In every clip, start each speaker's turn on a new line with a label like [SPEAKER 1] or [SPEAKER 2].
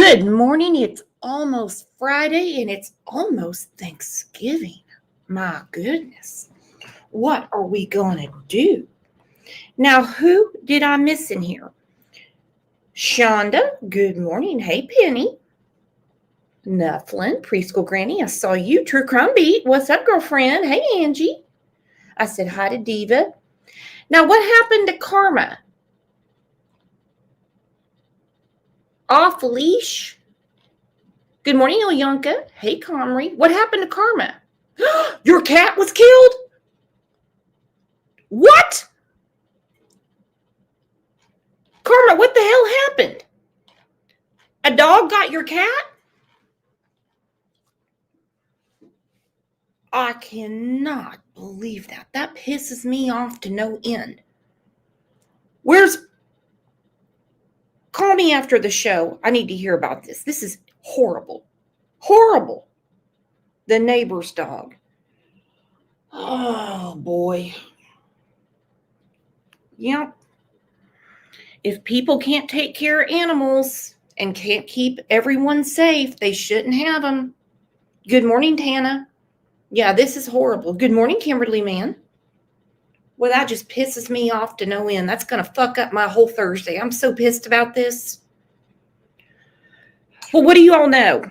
[SPEAKER 1] Good morning. It's almost Friday and it's almost Thanksgiving. My goodness. What are we going to do? Now, who did I miss in here? Shonda, good morning. Hey, Penny. Nufflin, preschool granny, I saw you. True Crumb Beat, what's up, girlfriend? Hey, Angie. I said hi to Diva. Now, what happened to Karma? Off leash? Good morning, Ilyanka. Hey, Comrie. What happened to Karma? Your cat was killed? What? Karma, what the hell happened? A dog got your cat? I cannot believe that. That pisses me off to no end. Call me after the show. I need to hear about this. This is horrible. Horrible. The neighbor's dog. Oh, boy. Yep. If people can't take care of animals and can't keep everyone safe, they shouldn't have them. Good morning, Tana. Yeah, this is horrible. Good morning, Kimberly, man. Well, that just pisses me off to no end. That's going to fuck up my whole Thursday. I'm so pissed about this. Well, what do you all know?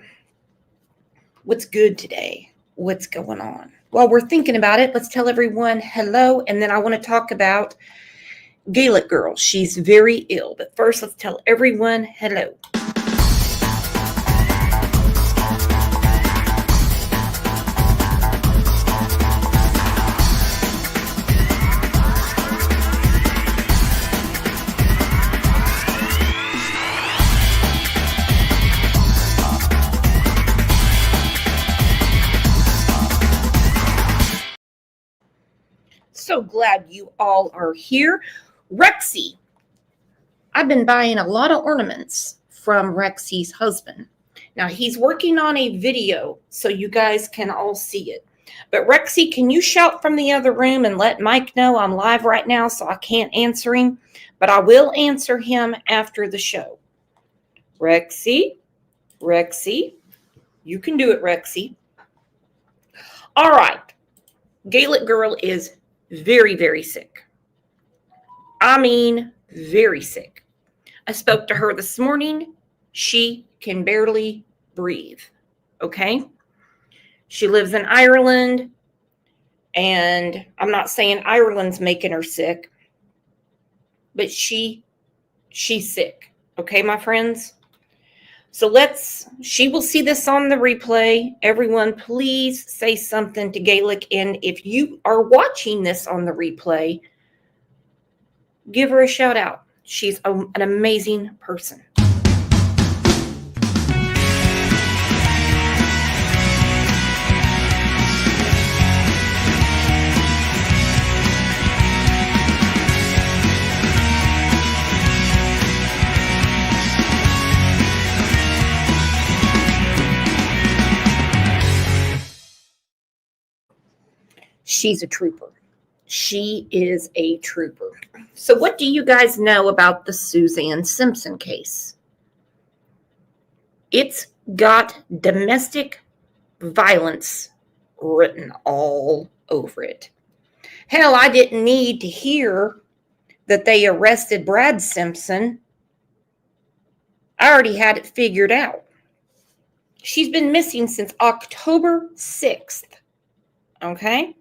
[SPEAKER 1] What's good today? What's going on? While we're thinking about it, let's tell everyone hello. And then I want to talk about Gaelic girl. She's very ill. But first, let's tell everyone hello. So glad you all are here. Rexy. I've been buying a lot of ornaments from Rexy's husband. Now, he's working on a video so you guys can all see it. But Rexy, can you shout from the other room and let Mike know I'm live right now so I can't answer him? But I will answer him after the show. Rexy, you can do it, Rexy. All right. Gaelic girl is very, very sick. I mean, very sick. I spoke to her this morning. She can barely breathe. Okay? She lives in Ireland, and I'm not saying Ireland's making her sick, but she's sick. Okay, my friends? So she will see this on the replay. Everyone, please say something to Gaelic. And if you are watching this on the replay, give her a shout out. She's an amazing person. She's a trooper. She is a trooper. So what do you guys know about the Suzanne Simpson case? It's got domestic violence written all over it. Hell, I didn't need to hear that they arrested Brad Simpson. I already had it figured out. She's been missing since October 6th. Okay?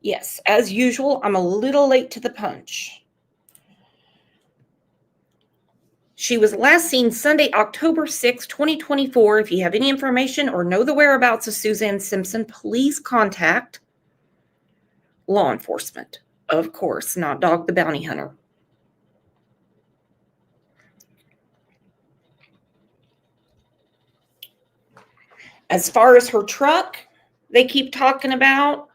[SPEAKER 1] Yes, as usual, I'm a little late to the punch. She was last seen Sunday, October 6, 2024. If you have any information or know the whereabouts of Suzanne Simpson, please contact law enforcement. Of course, not Dog the Bounty Hunter. As far as her truck, they keep talking about,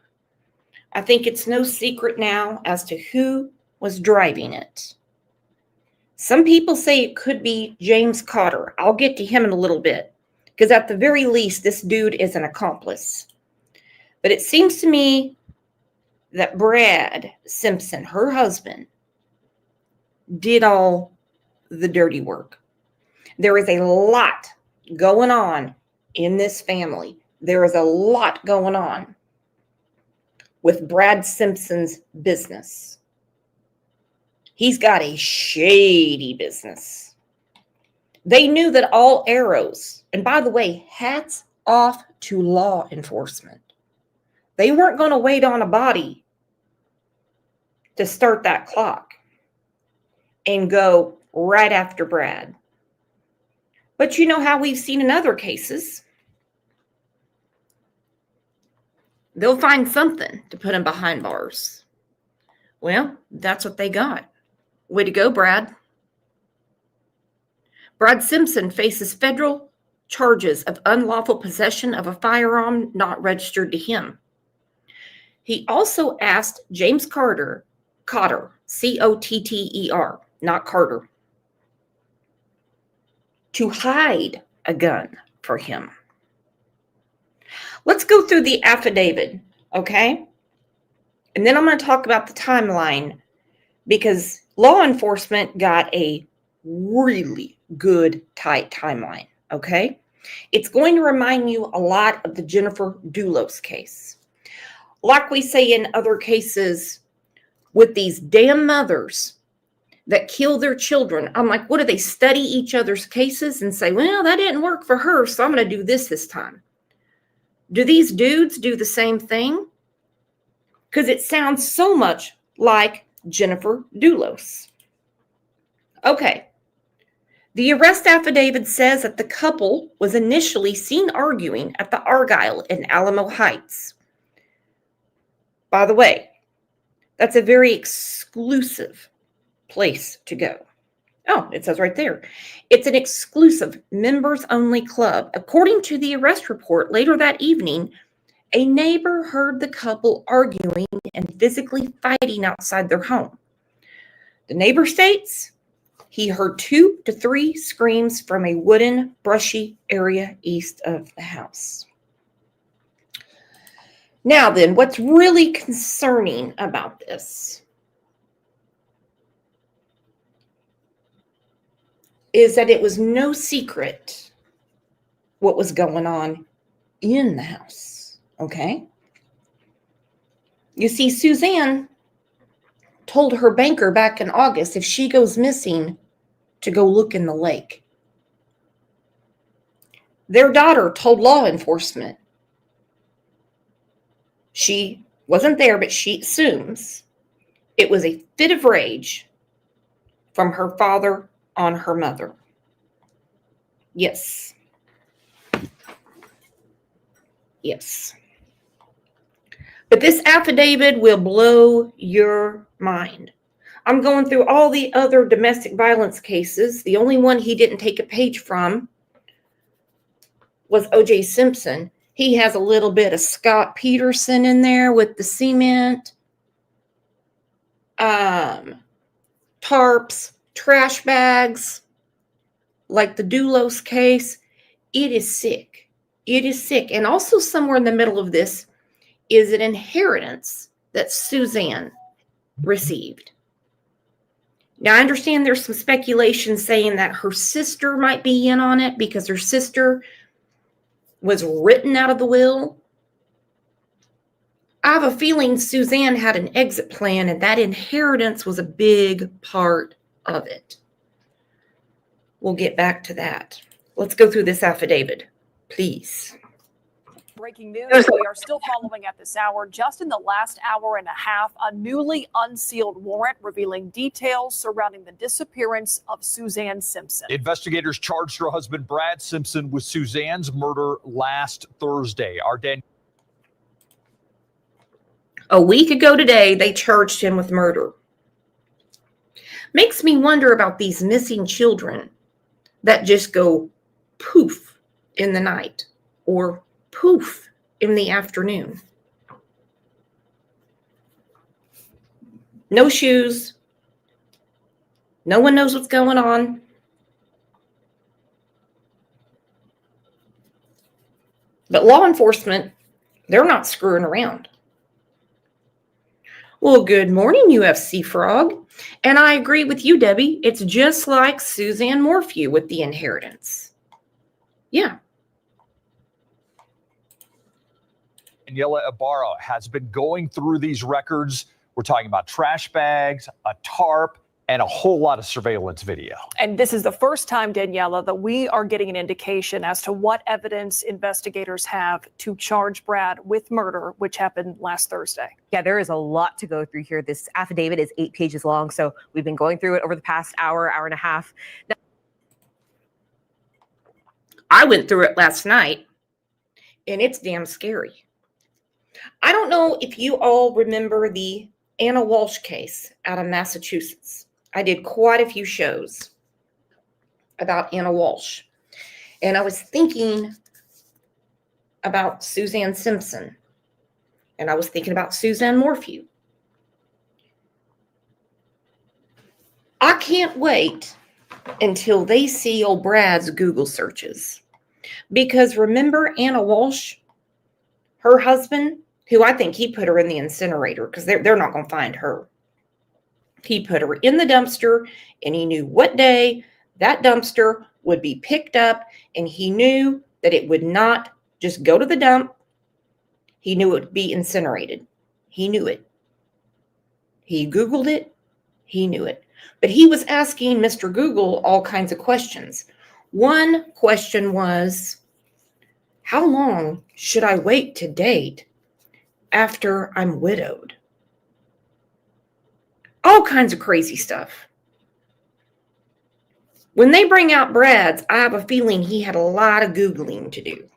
[SPEAKER 1] I think it's no secret now as to who was driving it. Some people say it could be James Cotter. I'll get to him in a little bit, because at the very least, this dude is an accomplice. But it seems to me that Brad Simpson, her husband, did all the dirty work. There is a lot going on in this family. There is a lot going on with Brad Simpson's business. He's got a shady business. They knew that all arrows, and by the way, hats off to law enforcement. They weren't going to wait on a body to start that clock and go right after Brad. But you know how we've seen in other cases. They'll find something to put him behind bars. Well, that's what they got. Way to go, Brad. Brad Simpson faces federal charges of unlawful possession of a firearm not registered to him. He also asked James Cotter, Cotter, not Carter, to hide a gun for him. Let's go through the affidavit, okay? And then I'm going to talk about the timeline because law enforcement got a really good, tight timeline, okay? It's going to remind you a lot of the Jennifer Dulos case. Like we say in other cases with these damn mothers that kill their children, I'm like, what do they study each other's cases and say, well, that didn't work for her, so I'm going to do this time. Do these dudes do the same thing? Because it sounds so much like Jennifer Dulos. Okay. The arrest affidavit says that the couple was initially seen arguing at the Argyle in Alamo Heights. By the way, that's a very exclusive place to go. Oh, it says right there. It's an exclusive members-only club. According to the arrest report, later that evening, a neighbor heard the couple arguing and physically fighting outside their home. The neighbor states he heard 2 to 3 screams from a wooden, brushy area east of the house. Now then, what's really concerning about this is that it was no secret what was going on in the house, okay? You see, Suzanne told her banker back in August if she goes missing to go look in the lake. Their daughter told law enforcement she wasn't there, but she assumes it was a fit of rage from her father on her mother. Yes. Yes. But this affidavit will blow your mind. I'm going through all the other domestic violence cases. The only one he didn't take a page from was O.J. Simpson. He has a little bit of Scott Peterson in there with the cement, tarps, trash bags, like the Dulos case. It is sick. It is sick. And also somewhere in the middle of this is an inheritance that Suzanne received. Now, I understand there's some speculation saying that her sister might be in on it because her sister was written out of the will. I have a feeling Suzanne had an exit plan and that inheritance was a big part of it. We'll get back to that. Let's go through this affidavit, please.
[SPEAKER 2] Breaking news we are still following at this hour. Just in the last hour and a half, a newly unsealed warrant revealing details surrounding the disappearance of Suzanne Simpson.
[SPEAKER 3] Investigators charged her husband, Brad Simpson, with Suzanne's murder last Thursday.
[SPEAKER 1] A week ago today, they charged him with murder. Makes me wonder about these missing children that just go poof in the night or poof in the afternoon. No shoes. No one knows what's going on. But law enforcement, they're not screwing around. Well, good morning, UFC Frog. And I agree with you, Debbie. It's just like Suzanne Morphew with the inheritance. Yeah.
[SPEAKER 3] Daniela Ibarra has been going through these records. We're talking about trash bags, a tarp, and a whole lot of surveillance video.
[SPEAKER 2] And this is the first time, Daniela, that we are getting an indication as to what evidence investigators have to charge Brad with murder, which happened last Thursday.
[SPEAKER 4] Yeah, there is a lot to go through here. This affidavit is 8 pages long, so we've been going through it over the past hour and a half. Now,
[SPEAKER 1] I went through it last night, and it's damn scary. I don't know if you all remember the Anna Walsh case out of Massachusetts. I did quite a few shows about Anna Walsh. And I was thinking about Suzanne Simpson. And I was thinking about Suzanne Morphew. I can't wait until they see old Brad's Google searches. Because remember Anna Walsh, her husband, who I think he put her in the incinerator because they're not going to find her. He put her in the dumpster, and he knew what day that dumpster would be picked up, and he knew that it would not just go to the dump. He knew it would be incinerated. He knew it. He Googled it. He knew it. But he was asking Mr. Google all kinds of questions. One question was, how long should I wait to date after I'm widowed? All kinds of crazy stuff. When they bring out Brad's, I have a feeling he had a lot of Googling to do.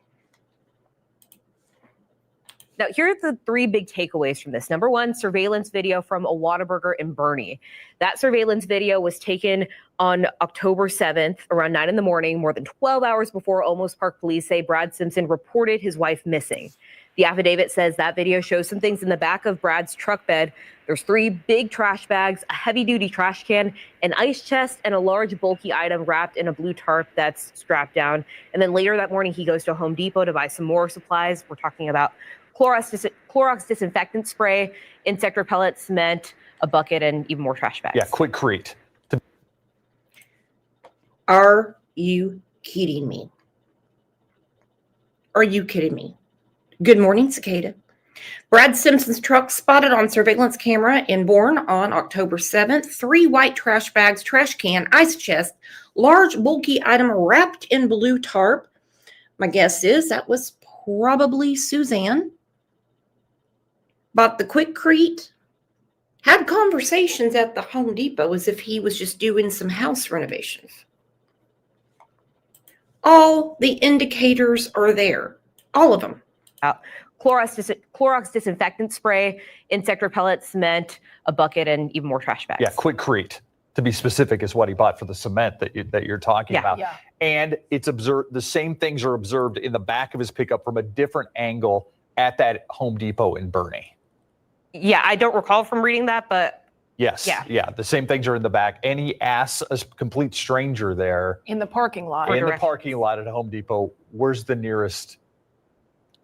[SPEAKER 4] Now, here are the 3 big takeaways from this. Number 1, surveillance video from a Whataburger in Bernie. That surveillance video was taken on October 7th, around 9 in the morning, more than 12 hours before Olmos Park police say Brad Simpson reported his wife missing. The affidavit says that video shows some things in the back of Brad's truck bed. There's 3 big trash bags, a heavy-duty trash can, an ice chest, and a large bulky item wrapped in a blue tarp that's strapped down. And then later that morning, he goes to Home Depot to buy some more supplies. We're talking about Clorox disinfectant spray, insect repellent, cement, a bucket, and even more trash bags.
[SPEAKER 3] Yeah, quick Crete.
[SPEAKER 1] Are you kidding me? Are you kidding me? Good morning, Cicada. Brad Simpson's truck spotted on surveillance camera in Bourne on October 7th. 3 white trash bags, trash can, ice chest, large bulky item wrapped in blue tarp. My guess is that was probably Suzanne. Bought the quick Crete. Had conversations at the Home Depot as if he was just doing some house renovations. All the indicators are there. All of them.
[SPEAKER 4] Clorox disinfectant spray, insect repellent, cement, a bucket, and even more trash bags.
[SPEAKER 3] Yeah, quick Crete, to be specific, is what he bought for the cement that you're talking about.
[SPEAKER 2] Yeah.
[SPEAKER 3] And it's observed, the same things are observed in the back of his pickup from a different angle at that Home Depot in Bernie.
[SPEAKER 4] Yeah, I don't recall from reading that, but
[SPEAKER 3] Yes. Yeah. The same things are in the back. And he asks a complete stranger there
[SPEAKER 2] In the parking lot.
[SPEAKER 3] in the parking lot at Home Depot, where's the nearest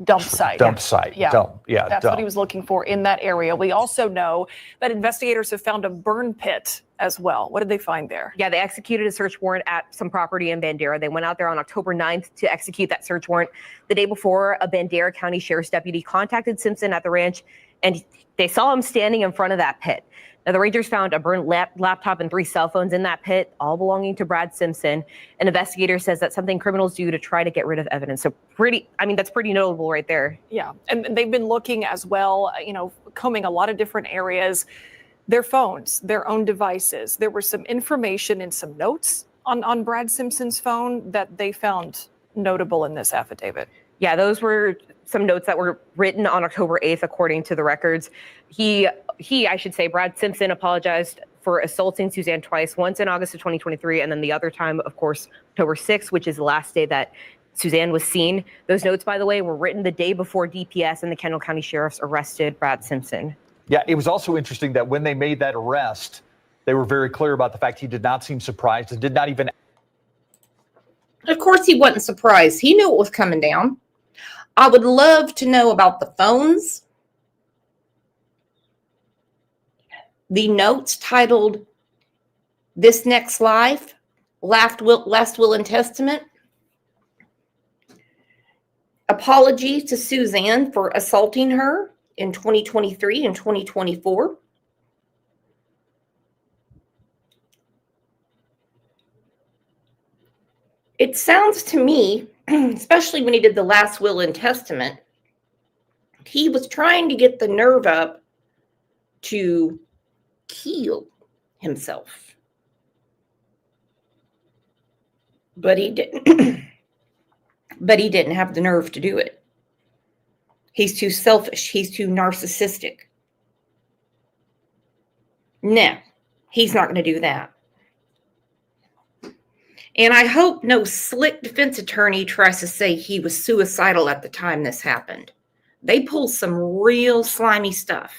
[SPEAKER 2] Dump site.
[SPEAKER 3] site?
[SPEAKER 2] Yeah. That's
[SPEAKER 3] dump.
[SPEAKER 2] what he was looking for in that area. We also know that investigators have found a burn pit as well. What did they find there?
[SPEAKER 4] yeah, they executed a search warrant at some property in Bandera. They went out there on October 9th to execute that search warrant. The day before, a Bandera County Sheriff's deputy contacted Simpson at the ranch, and they saw him standing in front of that pit. Now, the Rangers found a burned laptop and 3 cell phones in that pit, all belonging to Brad Simpson. An investigator says that's something criminals do to try to get rid of evidence. So that's pretty notable right there.
[SPEAKER 2] Yeah. And they've been looking as well, combing a lot of different areas, their phones, their own devices. There was some information and some notes on Brad Simpson's phone that they found notable in this affidavit.
[SPEAKER 4] Yeah, those were some notes that were written on October 8th, according to the records. Brad Simpson apologized for assaulting Suzanne twice, once in August of 2023, and then the other time, of course, October 6th, which is the last day that Suzanne was seen. Those notes, by the way, were written the day before DPS and the Kendall County Sheriffs arrested Brad Simpson.
[SPEAKER 3] Yeah, it was also interesting that when they made that arrest, they were very clear about the fact he did not seem surprised and did not even.
[SPEAKER 1] Of course, he wasn't surprised. He knew it was coming down. I would love to know about the phones. the notes titled This Next Life, Last Will and Testament. Apology to Suzanne for assaulting her in 2023 and 2024. It sounds to me, especially when he did the last will and testament, he was trying to get the nerve up to kill himself. But he didn't. But he didn't have the nerve to do it. He's too selfish. He's too narcissistic. No, he's not going to do that. And I hope no slick defense attorney tries to say he was suicidal at the time this happened. They pulled some real slimy stuff.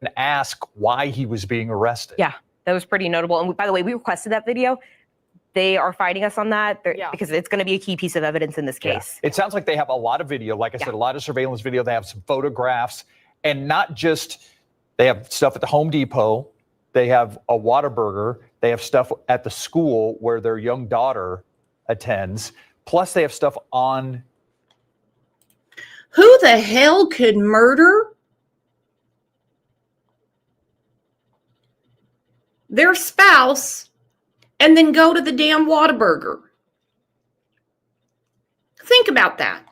[SPEAKER 3] And ask why he was being arrested.
[SPEAKER 4] Yeah, that was pretty notable. And by the way, we requested that video. They are fighting us on that because it's going to be a key piece of evidence in this case.
[SPEAKER 3] Yeah. It sounds like they have a lot of video. Like I said, a lot of surveillance video. They have some photographs, and not just, they have stuff at the Home Depot. They have a Whataburger. They have stuff at the school where their young daughter attends. Plus they have stuff on.
[SPEAKER 1] Who the hell could murder their spouse and then go to the damn Whataburger? Think about that.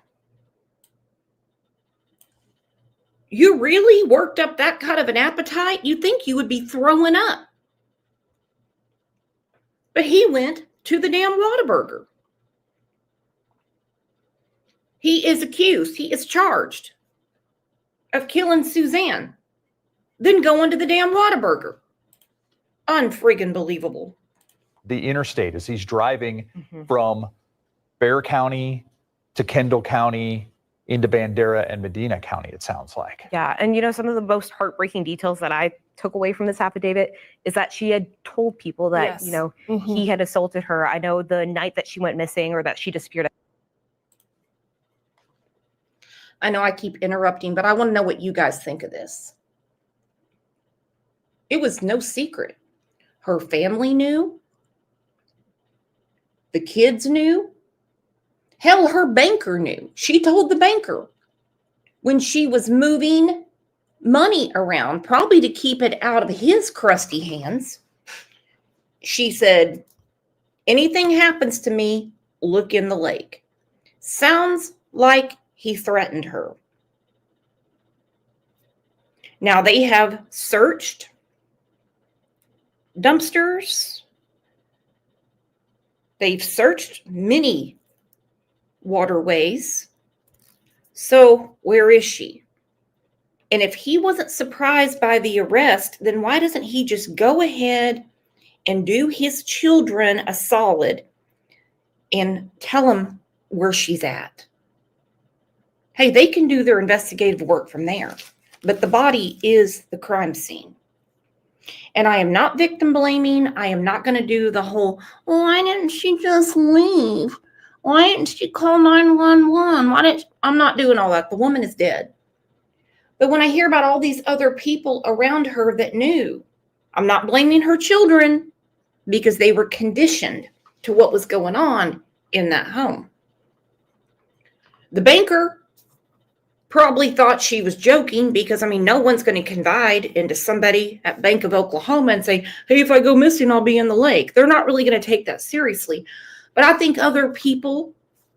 [SPEAKER 1] You really worked up that kind of an appetite? You think you would be throwing up. But he went to the damn Whataburger. He is accused. He is charged of killing Suzanne. Then going to the damn Whataburger. Unfriggin' believable.
[SPEAKER 3] The interstate as he's driving from Bexar County to Kendall County into Bandera and Medina County, it sounds like.
[SPEAKER 4] Yeah, and you know, some of the most heartbreaking details that I took away from this affidavit is that she had told people that, you know, he had assaulted her. I know the night that she went missing or that she disappeared.
[SPEAKER 1] I know I keep interrupting, but I want to know what you guys think of this. It was no secret. Her family knew. The kids knew. Hell, her banker knew. She told the banker when she was moving money around, probably to keep it out of his crusty hands. She said, anything happens to me, look in the lake. Sounds like he threatened her. Now they have searched dumpsters. They've searched many waterways. So where is she? And if he wasn't surprised by the arrest, then why doesn't he just go ahead and do his children a solid and tell them where she's at? Hey, they can do their investigative work from there, but the body is the crime scene. And I am not victim blaming. I am not going to do the whole, why didn't she just leave? Why didn't she call 911? I'm not doing all that. The woman is dead. But when I hear about all these other people around her that knew, I'm not blaming her children because they were conditioned to what was going on in that home. The banker probably thought she was joking because, I mean, no one's going to confide into somebody at Bank of Oklahoma and say, hey, if I go missing, I'll be in the lake. They're not really going to take that seriously. But I think other people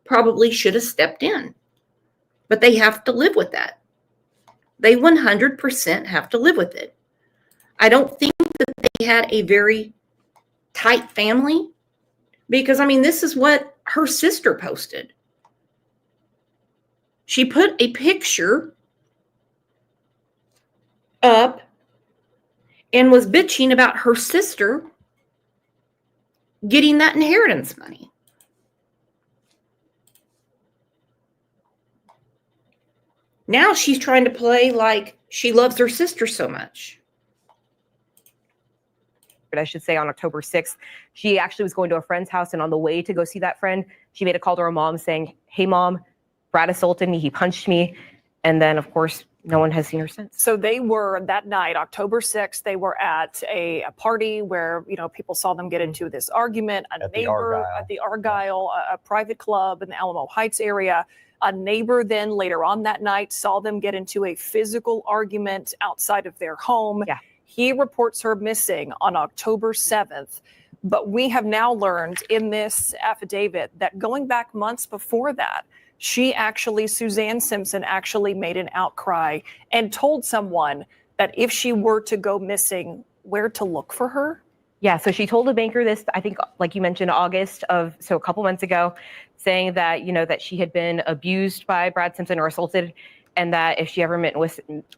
[SPEAKER 1] probably should have stepped in. But they have to live with that. They 100% have to live with it. I don't think that they had a very tight family because, I mean, this is what her sister posted. She put a picture up and was bitching about her sister getting that inheritance money. Now she's trying to play like she loves her sister so much.
[SPEAKER 4] I should say on October 6th, she actually was going to a friend's house, and on the way to go see that friend, she made a call to her mom saying, hey, Mom, Brad assaulted me. He punched me. And then, of course, no one has seen her since.
[SPEAKER 2] So they were that night, October 6th, they were at a party where, people saw them get into this argument. A neighbor at the Argyle, a private club in the Alamo Heights area. A neighbor then later on that night saw them get into a physical argument outside of their home.
[SPEAKER 4] Yeah.
[SPEAKER 2] He reports her missing on October 7th. But we have now learned in this affidavit that going back months before that, Suzanne Simpson actually made an outcry and told someone that if she were to go missing, where to look for her.
[SPEAKER 4] Yeah, so she told a banker this, I think, like you mentioned, so a couple months ago, saying that, that she had been abused by Brad Simpson or assaulted, and that if she ever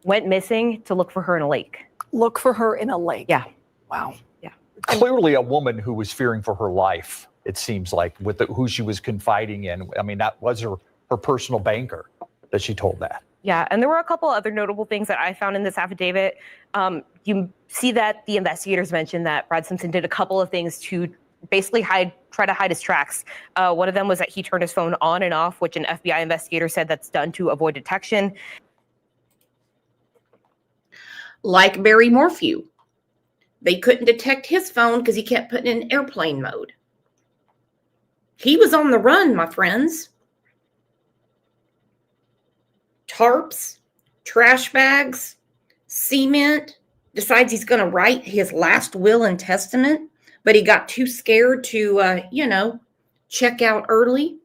[SPEAKER 4] went missing, to look for her in a lake.
[SPEAKER 2] Look for her in a lake.
[SPEAKER 4] Yeah.
[SPEAKER 2] Wow.
[SPEAKER 4] Yeah.
[SPEAKER 3] Clearly a woman who was fearing for her life, it seems like, with who she was confiding in. I mean, that was her personal banker that she told that.
[SPEAKER 4] Yeah, and there were a couple other notable things that I found in this affidavit. You see that the investigators mentioned that Brad Simpson did a couple of things to basically try to hide his tracks. One of them was that he turned his phone on and off, which an FBI investigator said that's done to avoid detection.
[SPEAKER 1] Like Barry Morphew. They couldn't detect his phone because he kept putting it in airplane mode. He was on the run, my friends. Tarps, trash bags, cement, decides he's going to write his last will and testament, but he got too scared to, check out early.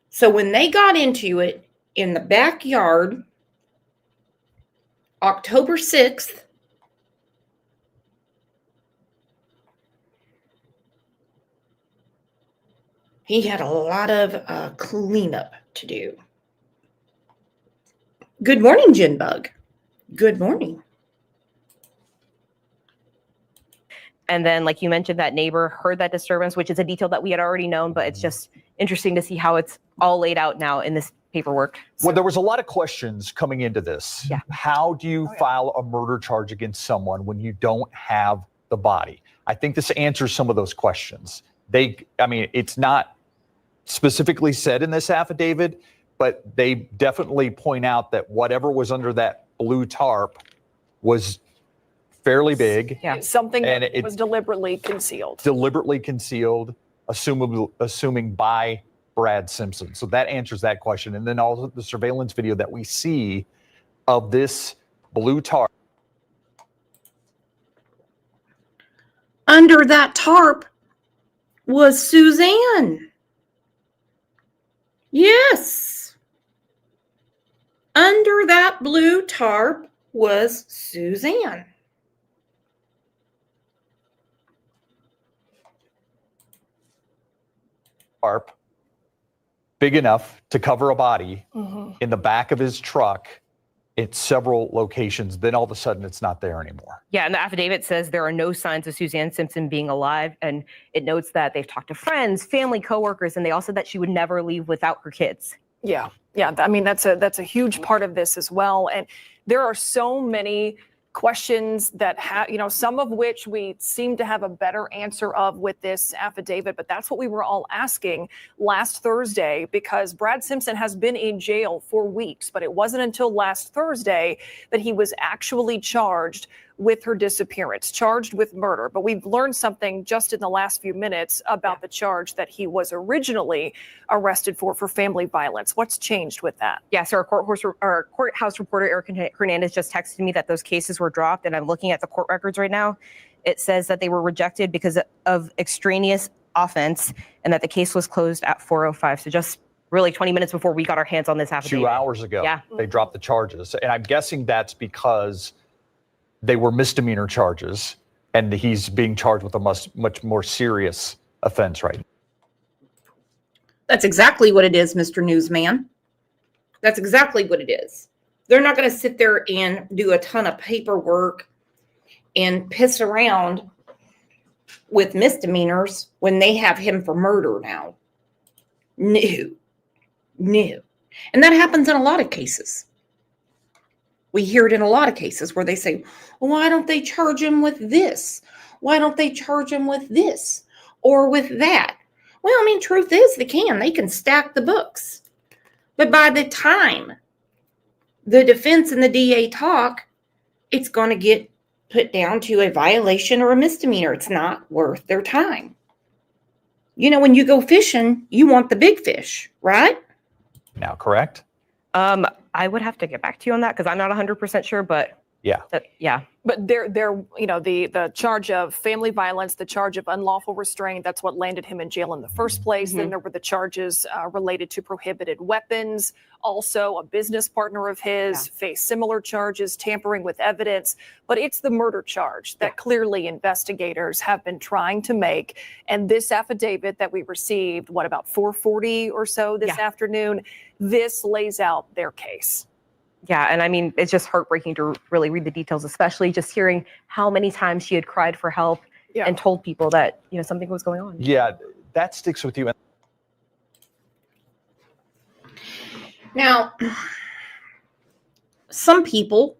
[SPEAKER 1] So when they got into it in the backyard, October 6th, he had a lot of cleanup to do. Good morning, Jinbug. Good morning.
[SPEAKER 4] And then, like you mentioned, that neighbor heard that disturbance, which is a detail that we had already known, but it's just interesting to see how it's all laid out now in this paperwork.
[SPEAKER 3] Well, there was a lot of questions coming into this.
[SPEAKER 4] Yeah.
[SPEAKER 3] How do you file a murder charge against someone when you don't have the body? I think this answers some of those questions. It's not specifically said in this affidavit, but they definitely point out that whatever was under that blue tarp was fairly big.
[SPEAKER 2] Yeah. Something that was deliberately concealed.
[SPEAKER 3] Assuming by Brad Simpson. So that answers that question. And then also the surveillance video that we see of this blue tarp.
[SPEAKER 1] Under that tarp was Suzanne. Yes. Under that blue tarp was Suzanne.
[SPEAKER 3] Tarp big enough to cover a body in the back of his truck at several locations. Then all of a sudden it's not there anymore.
[SPEAKER 4] Yeah, and the affidavit says there are no signs of Suzanne Simpson being alive. And it notes that they've talked to friends, family, coworkers, and they all said that she would never leave without her kids.
[SPEAKER 2] Yeah. I mean, that's a huge part of this as well. And there are so many questions that have, some of which we seem to have a better answer of with this affidavit, but that's what we were all asking last Thursday, because Brad Simpson has been in jail for weeks, but it wasn't until last Thursday that he was actually charged with her disappearance, charged with murder. But we've learned something just in the last few minutes about the charge that he was originally arrested for family violence. What's changed with that?
[SPEAKER 4] Yeah, so our courthouse reporter, Eric Hernandez, just texted me that those cases were dropped, and I'm looking at the court records right now. It says that they were rejected because of extraneous offense and that the case was closed at 4:05. So just really 20 minutes before we got our hands on this affidavit.
[SPEAKER 3] 2 hours ago,
[SPEAKER 4] Yeah.
[SPEAKER 3] They dropped the charges. And I'm guessing that's because they were misdemeanor charges and he's being charged with a much more serious offense right now.
[SPEAKER 1] That's exactly what it is, Mr. Newsman. That's exactly what it is. They're not going to sit there and do a ton of paperwork and piss around with misdemeanors when they have him for murder now. No. And that happens in a lot of cases. We hear it in a lot of cases where they say, well, why don't they charge him with this? Why don't they charge him with this or with that? Well, I mean, truth is they can stack the books. But by the time the defense and the DA talk, it's going to get put down to a violation or a misdemeanor. It's not worth their time. You know, when you go fishing, you want the big fish, right?
[SPEAKER 3] Now, correct?
[SPEAKER 4] I would have to get back to you on that because I'm not 100% sure, but
[SPEAKER 3] Yeah.
[SPEAKER 4] yeah.
[SPEAKER 2] But they're the charge of family violence, the charge of unlawful restraint, that's what landed him in jail in the first place. Then there were the charges related to prohibited weapons. Also, a business partner of his faced similar charges, tampering with evidence. But it's the murder charge that clearly investigators have been trying to make. And this affidavit that we received, about 4:40 or so this afternoon, this lays out their case.
[SPEAKER 4] Yeah, and I mean, it's just heartbreaking to really read the details, especially just hearing how many times she had cried for help and told people that, something was going on.
[SPEAKER 3] Yeah, that sticks with you.
[SPEAKER 1] Now, some people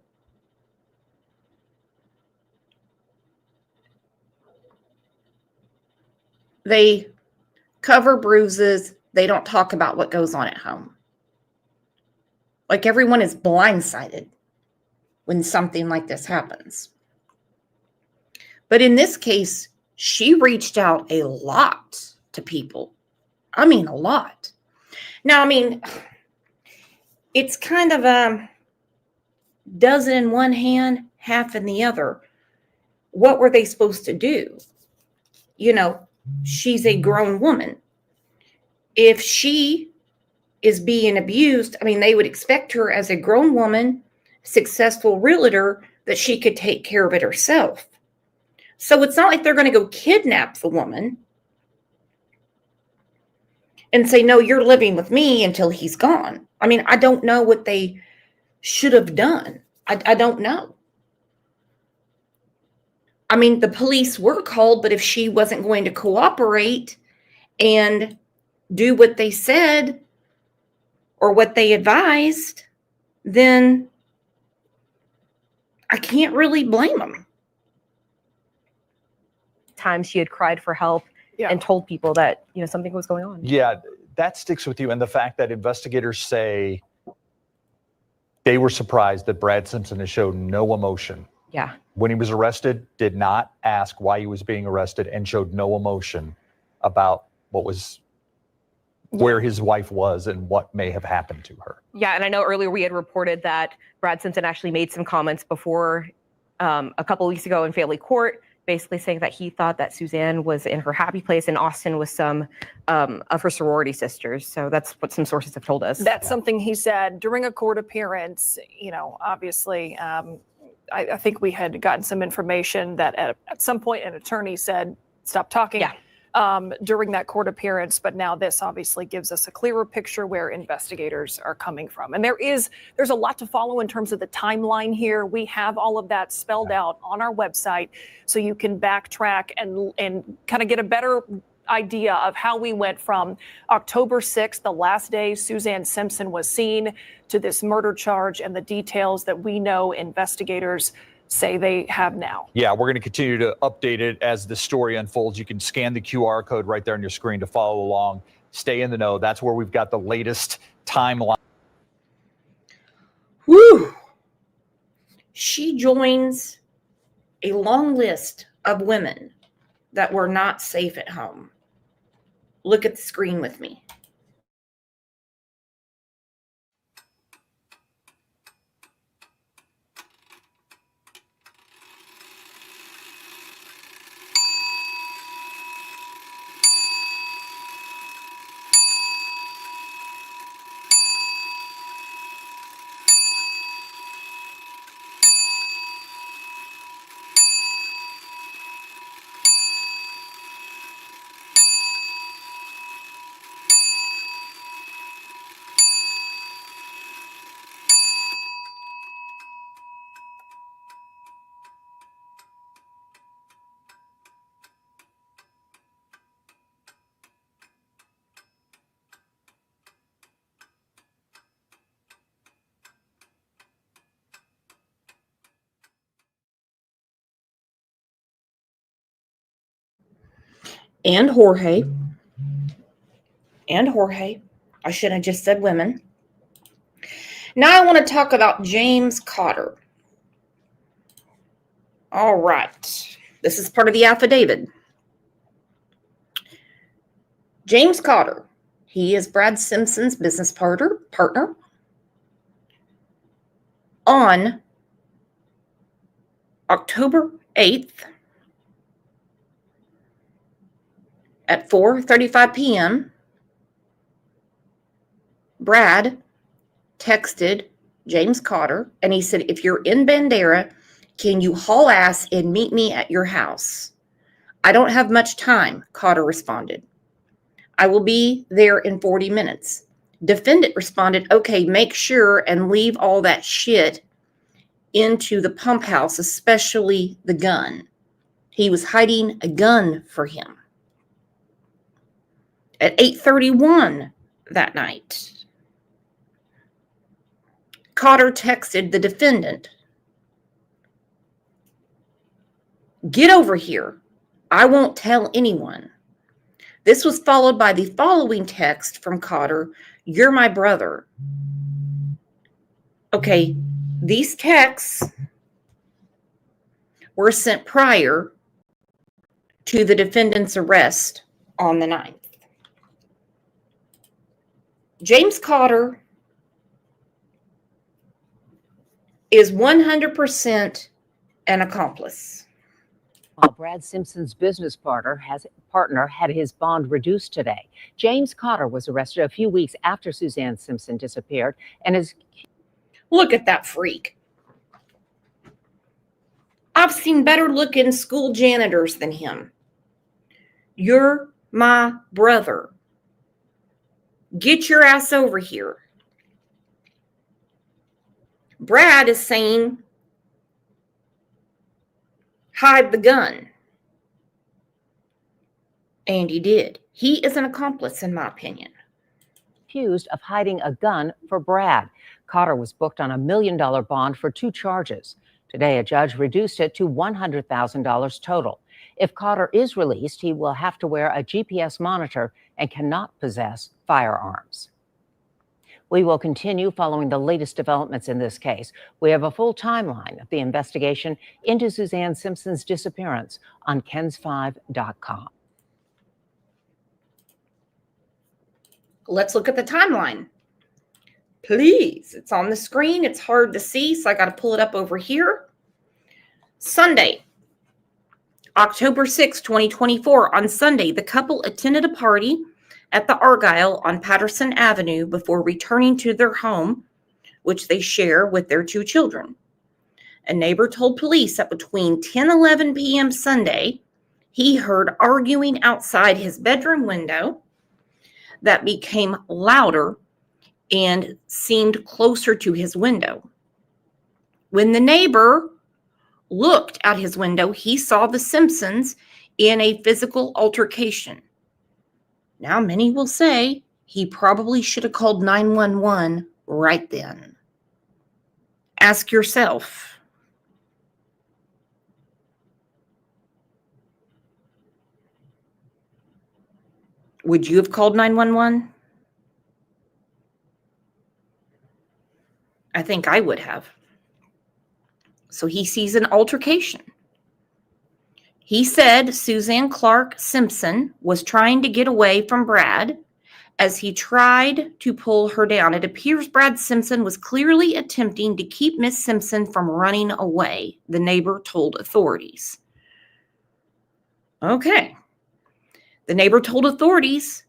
[SPEAKER 1] they cover bruises. They don't talk about what goes on at home. Like everyone is blindsided when something like this happens. But in this case, she reached out a lot to people. I mean, a lot. Now, I mean, it's kind of a dozen in one hand, half in the other. What were they supposed to do? She's a grown woman. If she is being abused, I mean, they would expect her as a grown woman, successful realtor, that she could take care of it herself. So it's not like they're going to go kidnap the woman and say, no, you're living with me until he's gone. I mean, I don't know what they should have done. I don't know. I mean, the police were called, but if she wasn't going to cooperate and do what they said or what they advised, then I can't really blame them.
[SPEAKER 4] Times she had cried for help and told people that, something was going on.
[SPEAKER 3] Yeah, that sticks with you. And the fact that investigators say they were surprised that Brad Simpson has showed no emotion.
[SPEAKER 4] Yeah.
[SPEAKER 3] When he was arrested, did not ask why he was being arrested and showed no emotion about where his wife was and what may have happened to her.
[SPEAKER 4] Yeah, and I know earlier we had reported that Brad Simpson actually made some comments before a couple of weeks ago in family court, basically saying that he thought that Suzanne was in her happy place in Austin with some of her sorority sisters. So that's what some sources have told us.
[SPEAKER 2] That's something he said during a court appearance. Obviously, I think we had gotten some information that at some point an attorney said, stop talking. During that court appearance, but now this obviously gives us a clearer picture where investigators are coming from. And there's a lot to follow in terms of the timeline here. We have all of that spelled out on our website, so you can backtrack and kind of get a better idea of how we went from October 6th, the last day Suzanne Simpson was seen, to this murder charge and the details that we know investigators say they have now.
[SPEAKER 3] Yeah, we're going to continue to update it as the story unfolds. You can scan the QR code right there on your screen to follow along. Stay in the know. That's where we've got the latest timeline.
[SPEAKER 1] Whew. She joins a long list of women that were not safe at home. Look at the screen with me. And Jorge. I should have just said women. Now I want to talk about James Cotter. All right. This is part of the affidavit. James Cotter, he is Brad Simpson's business partner. On October 8th at 4:35 p.m., Brad texted James Cotter and he said, "If you're in Bandera, can you haul ass and meet me at your house?" "I don't have much time," Cotter responded. "I will be there in 40 minutes. Defendant responded, "Okay, make sure and leave all that shit into the pump house, especially the gun." He was hiding a gun for him. At 8:31 that night, Cotter texted the defendant, "Get over here. I won't tell anyone." This was followed by the following text from Cotter, "You're my brother." Okay, these texts were sent prior to the defendant's arrest on the 9th. James Cotter is 100% an accomplice.
[SPEAKER 5] While Brad Simpson's business partner had his bond reduced today. James Cotter was arrested a few weeks after Suzanne Simpson disappeared and is...
[SPEAKER 1] Look at that freak. I've seen better looking school janitors than him. You're my brother. Get your ass over here. Brad is saying, hide the gun. And he did. He is an accomplice, in my opinion.
[SPEAKER 5] accused of hiding a gun for Brad. Cotter was booked on $1 million bond for 2 charges. Today, a judge reduced it to $100,000 total. If Cotter is released, he will have to wear a GPS monitor and cannot possess firearms. We will continue following the latest developments in this case. We have a full timeline of the investigation into Suzanne Simpson's disappearance on KENS5.com.
[SPEAKER 1] Let's look at the timeline. Please, it's on the screen. It's hard to see, so I got to pull it up over here. Sunday, October 6, 2024. On Sunday, the couple attended a party at the Argyle on Patterson Avenue before returning to their home, which they share with their 2 children. A neighbor told police that between 10:11 p.m. Sunday, he heard arguing outside his bedroom window that became louder and seemed closer to his window. When the neighbor looked out his window, he saw the Simpsons in a physical altercation. Now, many will say he probably should have called 911 right then. Ask yourself, would you have called 911? I think I would have. So he sees an altercation. He said Suzanne Clark Simpson was trying to get away from Brad as he tried to pull her down. It appears Brad Simpson was clearly attempting to keep Miss Simpson from running away, the neighbor told authorities. Okay. The neighbor told authorities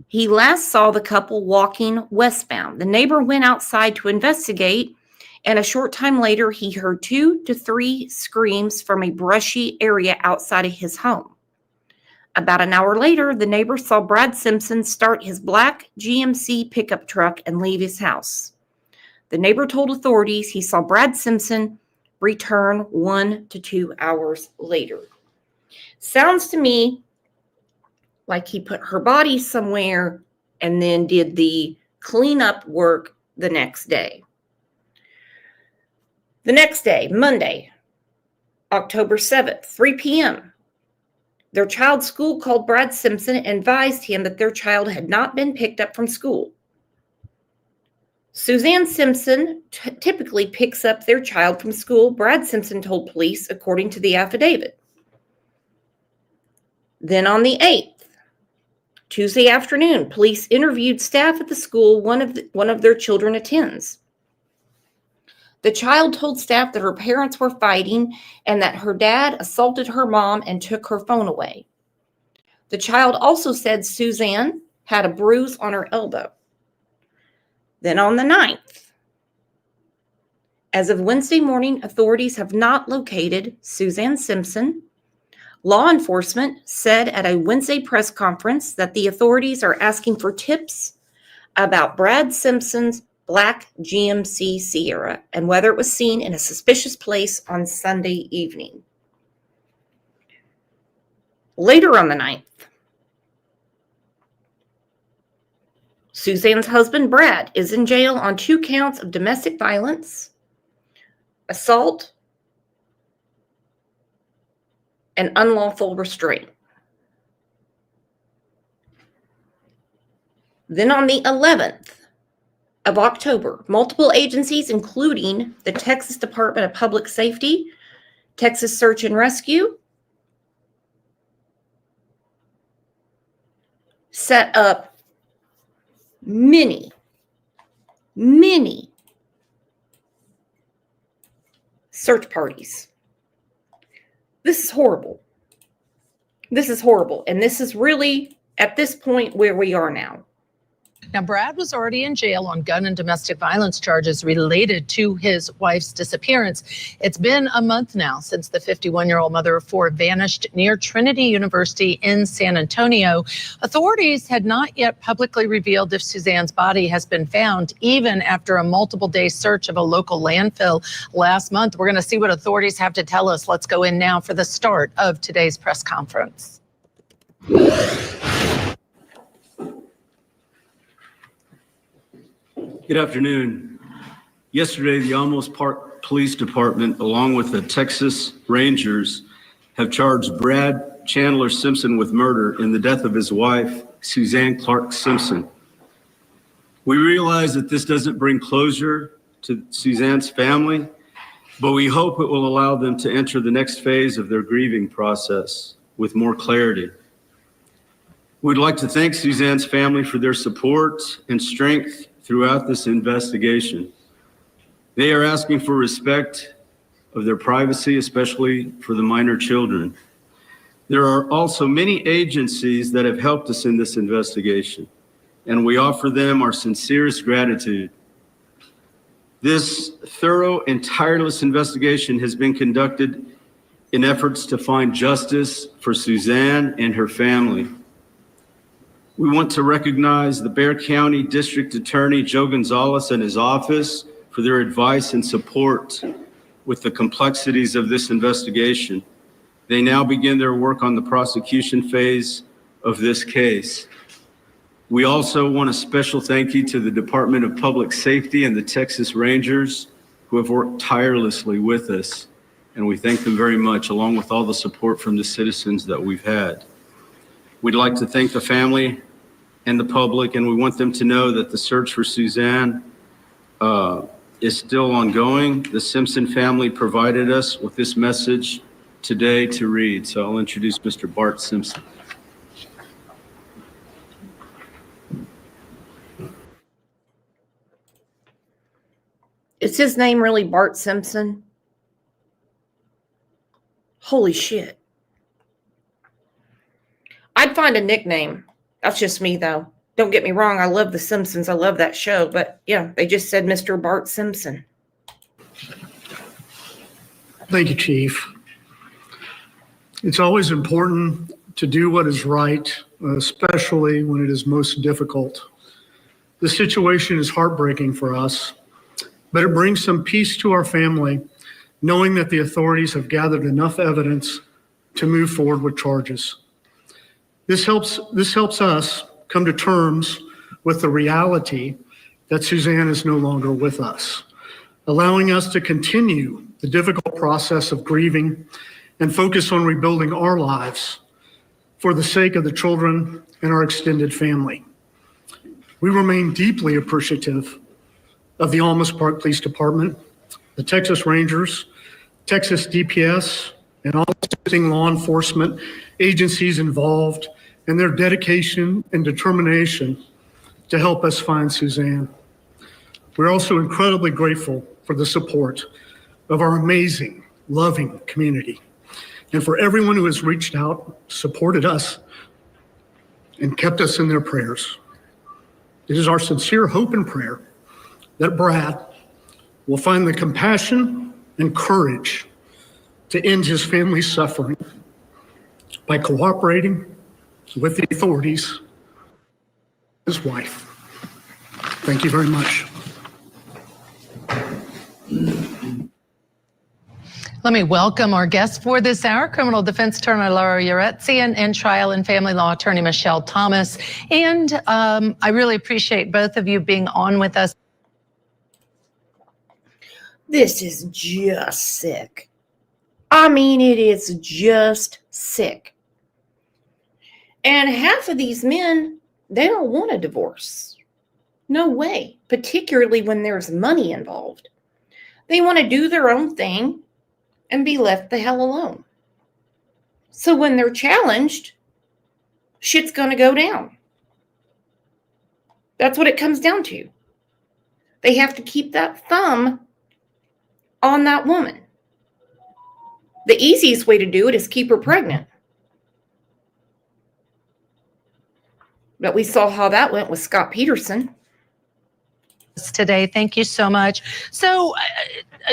[SPEAKER 1] he last saw the couple walking westbound. The neighbor went outside to investigate, and a short time later, he heard 2 to 3 screams from a brushy area outside of his home. About an hour later, the neighbor saw Brad Simpson start his black GMC pickup truck and leave his house. The neighbor told authorities he saw Brad Simpson return 1 to 2 hours later. Sounds to me like he put her body somewhere and then did the cleanup work the next day. The next day, Monday, October 7th, 3 p.m., their child's school called Brad Simpson and advised him that their child had not been picked up from school. Suzanne Simpson typically picks up their child from school, Brad Simpson told police, according to the affidavit. Then on the 8th, Tuesday afternoon, police interviewed staff at the school one of their children attends. The child told staff that her parents were fighting and that her dad assaulted her mom and took her phone away. The child also said Suzanne had a bruise on her elbow. Then on the 9th, as of Wednesday morning, authorities have not located Suzanne Simpson. Law enforcement said at a Wednesday press conference that the authorities are asking for tips about Brad Simpson's black GMC Sierra and whether it was seen in a suspicious place on Sunday evening. Later on the 9th, Suzanne's husband, Brad, is in jail on 2 counts of domestic violence, assault, and unlawful restraint. Then on the 11th of October, multiple agencies, including the Texas Department of Public Safety, Texas Search and Rescue, set up many search parties. This is horrible. This is horrible. And this is really, at this point, where we are now.
[SPEAKER 6] Now, Brad was already in jail on gun and domestic violence charges related to his wife's disappearance. It's been a month now since the 51-year-old mother of 4 vanished near Trinity University in San Antonio. Authorities had not yet publicly revealed if Suzanne's body has been found, even after a multiple-day search of a local landfill last month. We're going to see what authorities have to tell us. Let's go in now for the start of today's press conference.
[SPEAKER 7] Good afternoon. Yesterday, the Almost Park Police Department, along with the Texas Rangers, have charged Brad Chandler Simpson with murder in the death of his wife, Suzanne Clark Simpson. We realize that this doesn't bring closure to Suzanne's family, but we hope it will allow them to enter the next phase of their grieving process with more clarity. We'd like to thank Suzanne's family for their support and strength throughout this investigation. They are asking for respect of their privacy, especially for the minor children. There are also many agencies that have helped us in this investigation, and we offer them our sincerest gratitude. This thorough and tireless investigation has been conducted in efforts to find justice for Suzanne and her family. We want to recognize the Bexar County District Attorney Joe Gonzalez and his office for their advice and support with the complexities of this investigation. They now begin their work on the prosecution phase of this case. We also want a special thank you to the Department of Public Safety and the Texas Rangers who have worked tirelessly with us, and we thank them very much, along with all the support from the citizens that we've had. We'd like to thank the family and the public, and we want them to know that the search for Suzanne is still ongoing. The Simpson family provided us with this message today to read, so I'll introduce Mr. Bart Simpson.
[SPEAKER 1] Is his name really Bart Simpson? Holy shit. I'd find a nickname. That's just me, though. Don't get me wrong. I love The Simpsons. I love that show. But, yeah, they just said Mr. Bart Simpson.
[SPEAKER 8] Thank you, Chief. It's always important to do what is right, especially when it is most difficult. The situation is heartbreaking for us, but it brings some peace to our family, knowing that the authorities have gathered enough evidence to move forward with charges. This helps us come to terms with the reality that Suzanne is no longer with us, allowing us to continue the difficult process of grieving and focus on rebuilding our lives for the sake of the children and our extended family. We remain deeply appreciative of the Almas Park Police Department, the Texas Rangers, Texas DPS, and all existing law enforcement agencies involved, and their dedication and determination to help us find Suzanne. We're also incredibly grateful for the support of our amazing, loving community, and for everyone who has reached out, supported us, and kept us in their prayers. It is our sincere hope and prayer that Brad will find the compassion and courage to end his family's suffering by cooperating with the authorities, his wife. Thank you very much.
[SPEAKER 6] Let me welcome our guests for this hour, criminal defense attorney Laura Uretzian and trial and family law attorney Michelle Thomas. And I really appreciate both of you being on with us.
[SPEAKER 1] This is just sick. I mean, it is just sick. And half of these men, they don't want a divorce. No way, particularly when there's money involved. They want to do their own thing and be left the hell alone. So when they're challenged, shit's going to go down. That's what it comes down to. They have to keep that thumb on that woman. The easiest way to do it is keep her pregnant. But we saw how that went with Scott Peterson.
[SPEAKER 6] Today. Thank you so much. So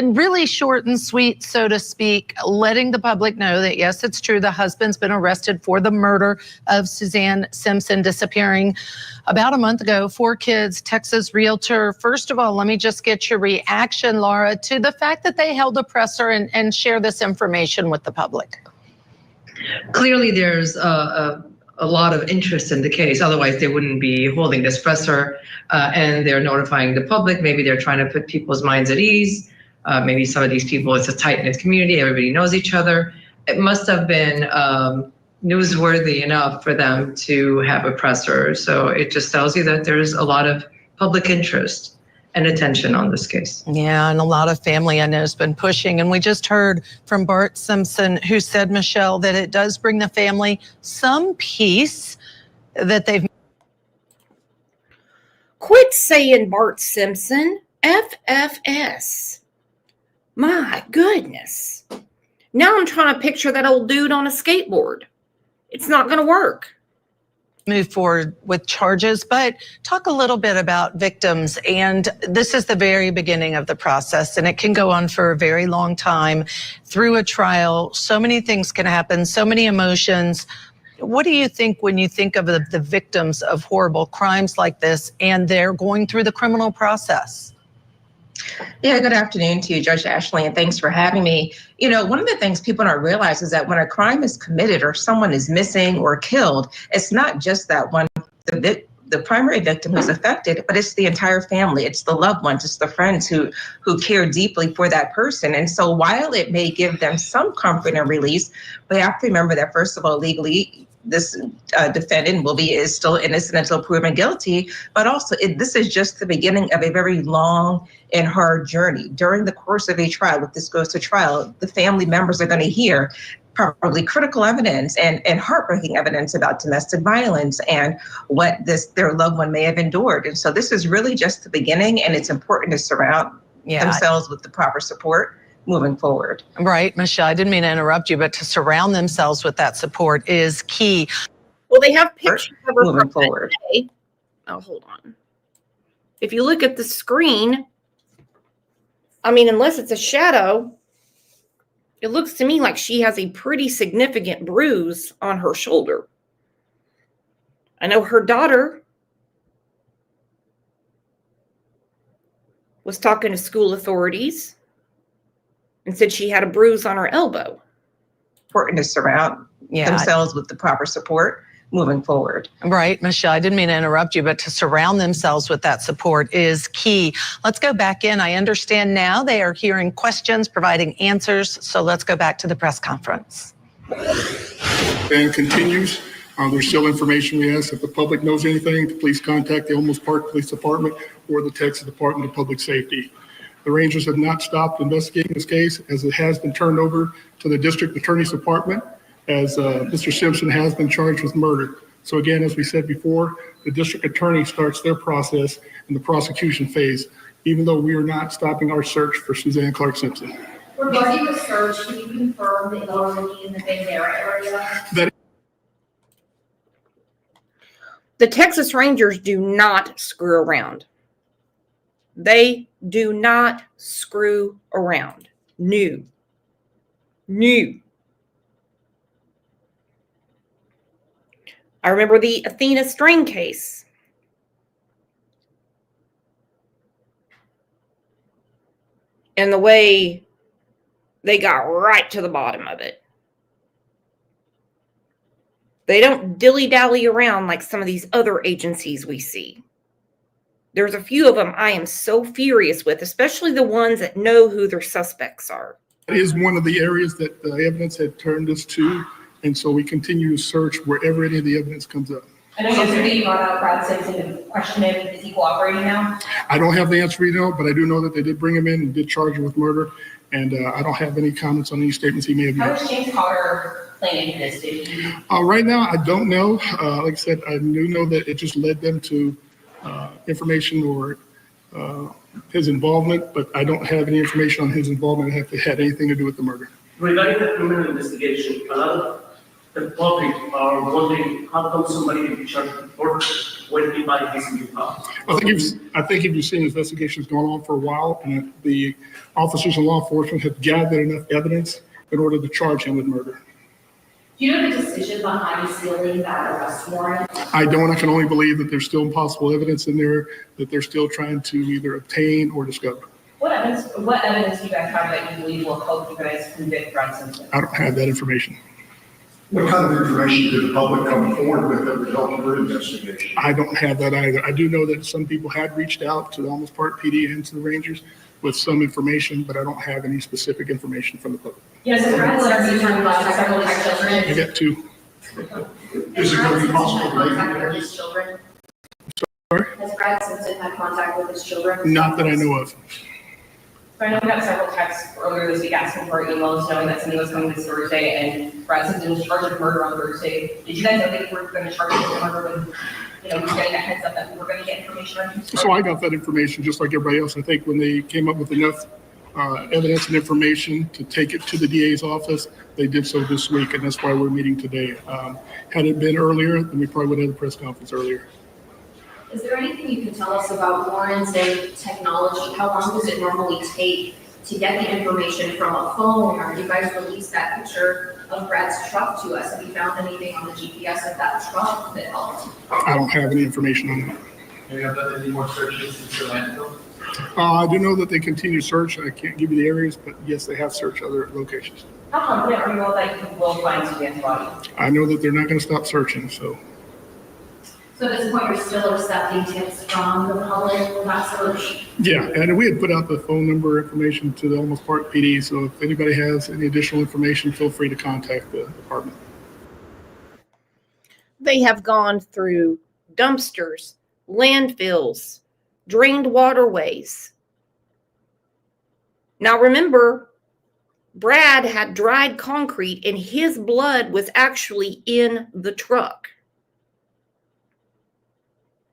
[SPEAKER 6] really short and sweet, so to speak, letting the public know that, yes, it's true, the husband's been arrested for the murder of Suzanne Simpson, disappearing about a month ago. 4 kids, Texas realtor. First of all, let me just get your reaction, Laura, to the fact that they held a presser and share this information with the public.
[SPEAKER 9] Clearly, there's a lot of interest in the case. Otherwise, they wouldn't be holding this presser, and they're notifying the public. Maybe they're trying to put people's minds at ease. Maybe some of these people, it's a tight-knit community. Everybody knows each other. It must have been newsworthy enough for them to have a presser. So it just tells you that there's a lot of public interest and attention on this case.
[SPEAKER 6] Yeah, and a lot of family I know has been pushing. And we just heard from Bart Simpson, who said, Michelle, that it does bring the family some peace that they've.
[SPEAKER 1] Quit saying Bart Simpson. FFS. My goodness. Now I'm trying to picture that old dude on a skateboard. It's not going to work.
[SPEAKER 6] Move forward with charges, but talk a little bit about victims. And this is the very beginning of the process, and it can go on for a very long time through a trial. So many things can happen, so many emotions. What do you think when you think of the victims of horrible crimes like this and they're going through the criminal process?
[SPEAKER 10] Yeah, good afternoon to you, Judge Ashley, and thanks for having me. You know, one of the things people don't realize is that when a crime is committed or someone is missing or killed, it's not just that one, the primary victim who's affected, but it's the entire family. It's the loved ones, it's the friends who care deeply for that person. And so while it may give them some comfort and release, they have to remember that, first of all, legally, this defendant is still innocent until proven guilty, but also this is just the beginning of a very long and hard journey. During the course of a trial, if this goes to trial, the family members are going to hear probably critical evidence and heartbreaking evidence about domestic violence and what their loved one may have endured. And so this is really just the beginning, and it's important to surround themselves with the proper support moving forward.
[SPEAKER 6] Right, Michelle, I didn't mean to interrupt you, but to surround themselves with that support is key.
[SPEAKER 1] Well, they have pictures of her
[SPEAKER 10] moving forward.
[SPEAKER 1] Oh, hold on. If you look at the screen, I mean, unless it's a shadow, it looks to me like she has a pretty significant bruise on her shoulder. I know her daughter was talking to school authorities and said she had a bruise on her elbow.
[SPEAKER 10] Important to surround themselves with the proper support moving forward.
[SPEAKER 6] Right, Michelle, I didn't mean to interrupt you, but to surround themselves with that support is key. Let's go back in. I understand now they are hearing questions, providing answers. So let's go back to the press conference.
[SPEAKER 8] And continues There's still information we ask. If the public knows anything, to please contact the Olmos Park Police Department or the Texas Department of Public Safety. The Rangers have not stopped investigating this case, as it has been turned over to the District Attorney's Department, as Mr. Simpson has been charged with murder. So again, as we said before, the District Attorney starts their process in the prosecution phase, even though we are not stopping our search for Suzanne Clark Simpson.
[SPEAKER 11] Regarding the search, can you confirm that y'all are looking in the Bandera area?
[SPEAKER 1] The Texas Rangers do not screw around. They do not screw around. No. I remember the Athena string case. And the way they got right to the bottom of it. They don't dilly-dally around like some of these other agencies we see. There's a few of them I am so furious with, especially the ones that know who their suspects are.
[SPEAKER 8] It is one of the areas that the evidence had turned us to, and so we continue to search wherever any of the evidence comes up.
[SPEAKER 11] I know yesterday you brought out Brad Simpson and questioned him. Is he cooperating now?
[SPEAKER 8] I don't have the answer, but I do know that they did bring him in and did charge him with murder, and I don't have any comments on any statements he may have made.
[SPEAKER 11] How is James Carter playing into this? Did he?
[SPEAKER 8] Right now, I don't know. Like I said, I do know that it just led them to information or his involvement, but I don't have any information on his involvement that had anything to do with the murder.
[SPEAKER 12] Regarding the criminal investigation, a lot of the public are wondering how come somebody can be charged with murder when he buys his new house.
[SPEAKER 8] I think if you've seen, investigations going on for a while, and the officers and law enforcement have gathered enough evidence in order to charge him with murder.
[SPEAKER 11] Do you know the decision behind sealing that arrest warrant?
[SPEAKER 8] I don't. I can only believe that there's still possible evidence in there that they're still trying to either obtain or discover.
[SPEAKER 11] What evidence do you guys have that you believe will help you guys convict Brad Simpson?
[SPEAKER 8] I don't have that information.
[SPEAKER 13] What kind of information did the public come forward with that would help your investigation?
[SPEAKER 8] I don't have that either. I do know that some people had reached out to the Olmos Park PD and to the Rangers with some information, but I don't have any specific information from the public.
[SPEAKER 11] Yes, Brad Simpson turned by several of his children.
[SPEAKER 8] I got two.
[SPEAKER 13] Is it going to be possible to
[SPEAKER 11] Contact with his children?
[SPEAKER 8] Sorry?
[SPEAKER 11] Has Brad Simpson had contact with his children?
[SPEAKER 8] Not that I know of.
[SPEAKER 11] So I know we got several texts earlier this week asking for emails knowing that somebody was coming this Thursday and Brad Simpson was charged with murder on Thursday. Did you guys know that you were going to charge him with murder when, you were getting that heads up that we were going to get information on him?
[SPEAKER 8] So I got that information just like everybody else. I think when they came up with enough evidence and information to take it to the DA's office, they did so this week, and that's why we're meeting today. Had it been earlier, then we probably would have had a press conference earlier.
[SPEAKER 11] Is there anything you can tell us about warrants and technology? How long does it normally take to get the information from a phone? Or you guys released that picture of Brad's truck to us? Have you found anything on the GPS of that truck that helped?
[SPEAKER 8] I don't have any information on that.
[SPEAKER 12] Do you have done any more searches since the landfill?
[SPEAKER 8] I do know that they continue to search. I can't give you the areas, but yes, they have searched other locations.
[SPEAKER 11] How confident are you all that you will find Suzanne's body?
[SPEAKER 8] I know that they're not going to stop searching, so.
[SPEAKER 11] So at this point, you're still accepting tips from the public for that search?
[SPEAKER 8] Yeah, and we had put out the phone number information to the Olmos Park PD, so if anybody has any additional information, feel free to contact the department.
[SPEAKER 1] They have gone through dumpsters, landfills, drained waterways. Now remember, Brad had dried concrete and his blood was actually in the truck.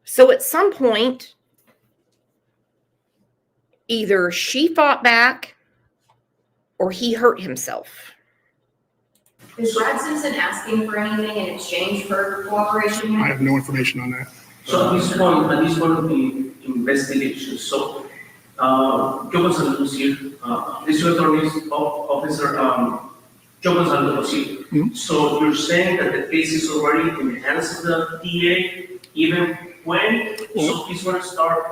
[SPEAKER 1] So at some point, either she fought back or he hurt himself.
[SPEAKER 11] Is Brad Simpson asking for anything in exchange for cooperation?
[SPEAKER 8] I have no information on that.
[SPEAKER 12] So at this point of the investigation, so yo Gonzalo District Attorney's Officer Joe Gonzalo. So you're saying that the case is already in the hands of the DA, even when? So he's going to start.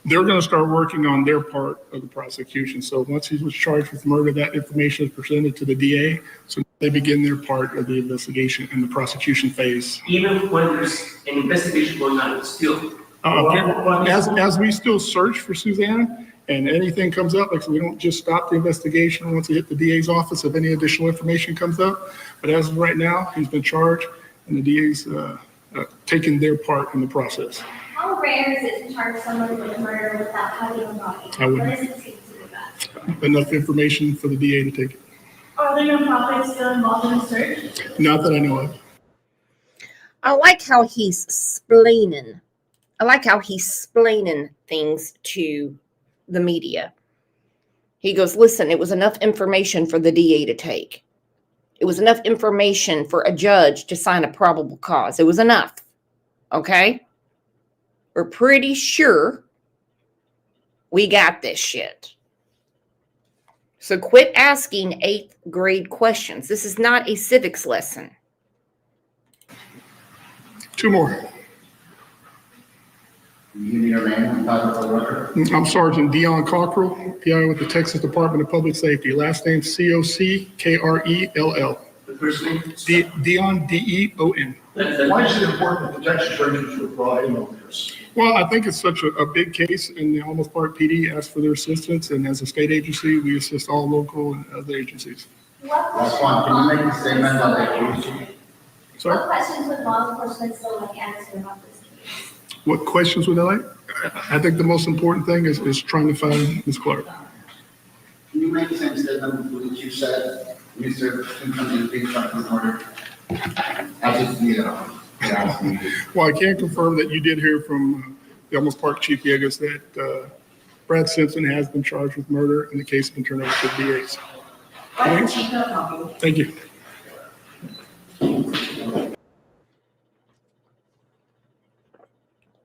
[SPEAKER 8] They're going to start working on their part of the prosecution. So once he was charged with murder, that information is presented to the DA. So they begin their part of the investigation and the prosecution phase.
[SPEAKER 12] Even when there's an investigation going on, still.
[SPEAKER 8] As we still search for Suzanne and anything comes up, like so we don't just stop the investigation once we hit the DA's office if any additional information comes up. But as of right now, he's been charged and the DA's taken their part in the process.
[SPEAKER 11] How rare is it to charge someone with murder without having a body?
[SPEAKER 8] I wouldn't.
[SPEAKER 11] What does it take to do that?
[SPEAKER 8] Enough information for the DA to take it.
[SPEAKER 11] Are there nonprofits still involved in the search?
[SPEAKER 8] Not that I know of.
[SPEAKER 1] I like how he's explaining. I like how he's explaining things to the media. He goes, listen, it was enough information for the DA to take. It was enough information for a judge to sign a probable cause. It was enough. Okay? We're pretty sure we got this shit. So quit asking 8th grade questions. This is not a civics lesson.
[SPEAKER 13] 2 more.
[SPEAKER 14] Can you give me your name and title for the record?
[SPEAKER 8] I'm Sergeant Dion Cockrell, PI with the Texas Department of Public Safety. Last name Cockrell.
[SPEAKER 12] The first name?
[SPEAKER 8] Dion, Deon.
[SPEAKER 13] Why is it important that the Texas Rangers were brought in on this?
[SPEAKER 8] Well, I think it's such a big case, and the Almost Park PD asked for their assistance, and as a state agency, we assist all local and other agencies.
[SPEAKER 14] Last one, can you make a statement on the accused?
[SPEAKER 8] Sorry?
[SPEAKER 11] What questions would law enforcement still like answer about this case?
[SPEAKER 8] What questions would I like? I think the most important thing is trying to find Ms. Clark.
[SPEAKER 14] Can you make the same statement which you said, Mr. Simpson is being charged with murder? I just need it on.
[SPEAKER 8] Well, I can confirm that you did hear from the Almost Park Chief Yegas that Brad Simpson has been charged with murder, and the case has been turned over to the DAs. Thank you.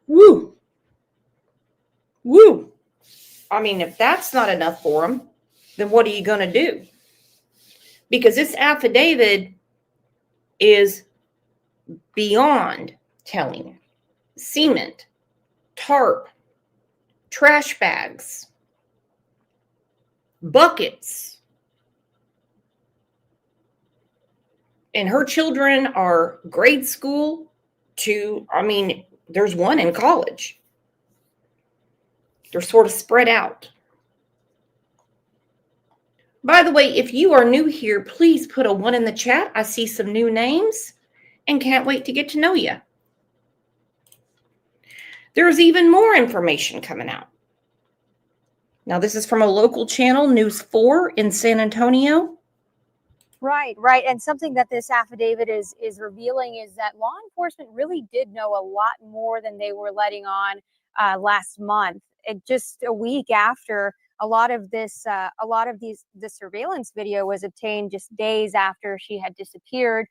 [SPEAKER 1] Woo. Woo. I mean, if that's not enough for him, then what are you going to do? Because this affidavit is beyond telling. Cement, tarp, trash bags, buckets. And her children are grade school to, I mean, there's one in college. They're sort of spread out. By the way, if you are new here, please put a 1 in the chat. I see some new names and can't wait to get to know you. There's even more information coming out. Now, this is from a local channel, News 4 in San Antonio.
[SPEAKER 15] Right. And something that this affidavit is revealing is that law enforcement really did know a lot more than they were letting on last month. Just a week after a lot of the surveillance video was obtained, just days after she had disappeared,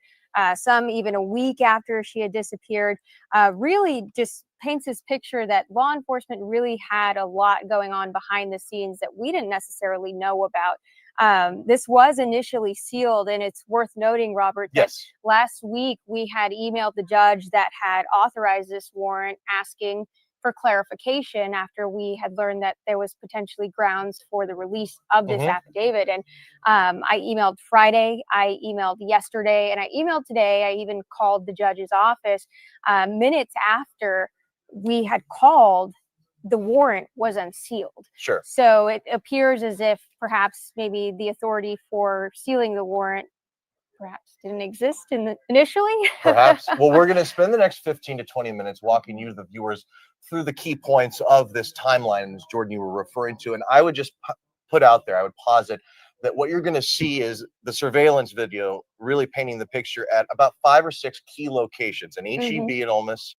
[SPEAKER 15] some even a week after she had disappeared, really just paints this picture that law enforcement really had a lot going on behind the scenes that we didn't necessarily know about. This was initially sealed, and it's worth noting, Robert, that last week we had emailed the judge that had authorized this warrant asking for clarification after we had learned that there was potentially grounds for the release of this affidavit. And I emailed Friday, I emailed yesterday, and I emailed today. I even called the judge's office minutes after we had called. The warrant was unsealed.
[SPEAKER 3] Sure.
[SPEAKER 15] So it appears as if perhaps maybe the authority for sealing the warrant perhaps didn't exist initially.
[SPEAKER 3] Perhaps. Well, we're going to spend the next 15 to 20 minutes walking you, the viewers, through the key points of this timeline, as Jordan, you were referring to. And I would just put out there, I would posit that what you're going to see is the surveillance video really painting the picture at about 5 or 6 key locations, an HEB in Ole Miss,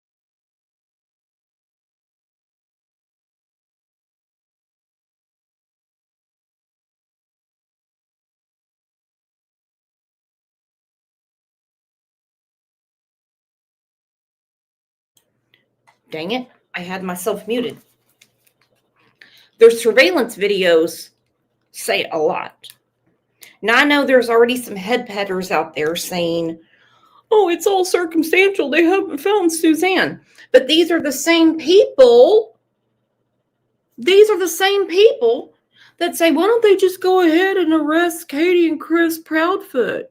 [SPEAKER 1] Dang it, I had myself muted. Their surveillance videos say a lot. Now, I know there's already some head petters out there saying, oh, it's all circumstantial. They haven't found Suzanne. But these are the same people. These are the same people that say, why don't they just go ahead and arrest Katie and Chris Proudfoot?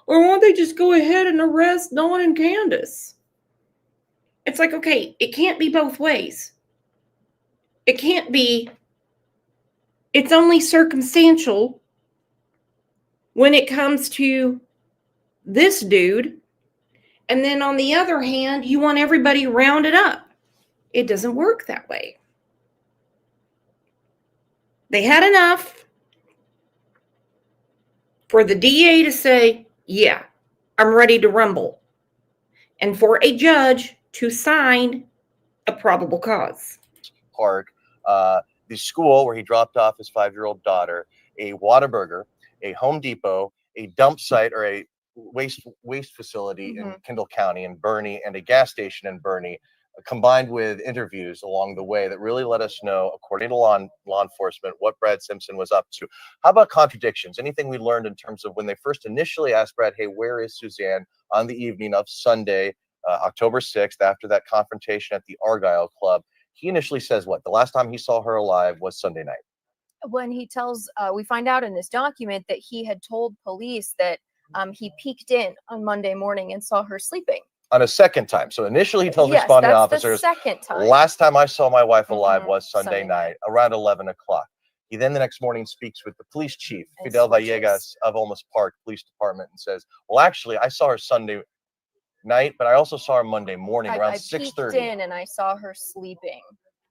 [SPEAKER 1] Or why don't they just go ahead and arrest Dawn and Candace? It's like, okay, it can't be both ways. It can't be, it's only circumstantial when it comes to this dude And then on the other hand, you want everybody rounded up. It doesn't work that way. They had enough for the DA to say, yeah, I'm ready to rumble. And for a judge to sign a probable cause.
[SPEAKER 16] Park, the school where he dropped off his 5-year-old daughter, a Whataburger, a Home Depot, a dump site or a waste facility in Kendall County in Bernie, and a gas station in Bernie, combined with interviews along the way that really let us know, according to law enforcement, what Brad Simpson was up to. How about contradictions? Anything we learned in terms of when they first initially asked Brad, hey, where is Suzanne, on the evening of Sunday, October 6th, after that confrontation at the Argyle Club? He initially says what? The last time he saw her alive was Sunday night.
[SPEAKER 4] When he tells, we find out in this document that he had told police that he peeked in on Monday morning and saw her sleeping.
[SPEAKER 16] On a second time. So initially he tells
[SPEAKER 4] Yes,
[SPEAKER 16] responding
[SPEAKER 4] that's
[SPEAKER 16] officers,
[SPEAKER 4] the second time.
[SPEAKER 16] last time I saw my wife alive was Sunday night, around 11 o'clock. He then the next morning speaks with the police chief, Fidel Villegas of Olmos Park Police Department, and says, well, actually, I saw her Sunday night, but I also saw her Monday morning around 6:30.
[SPEAKER 4] I peeked in and I saw her sleeping.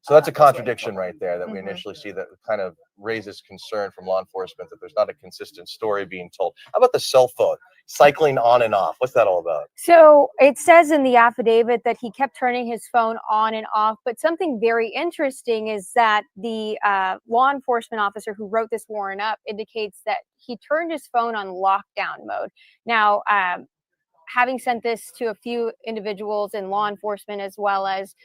[SPEAKER 16] So that's a contradiction right there that we initially see that kind of raises concern from law enforcement that there's not a consistent story being told. How about the cell phone cycling on and off? What's that all about?
[SPEAKER 15] So it says in the affidavit that he kept turning his phone on and off, but something very interesting is that the law enforcement officer who wrote this warrant up indicates that he turned his phone on lockdown mode. Now, having sent this to a few individuals in law enforcement as well as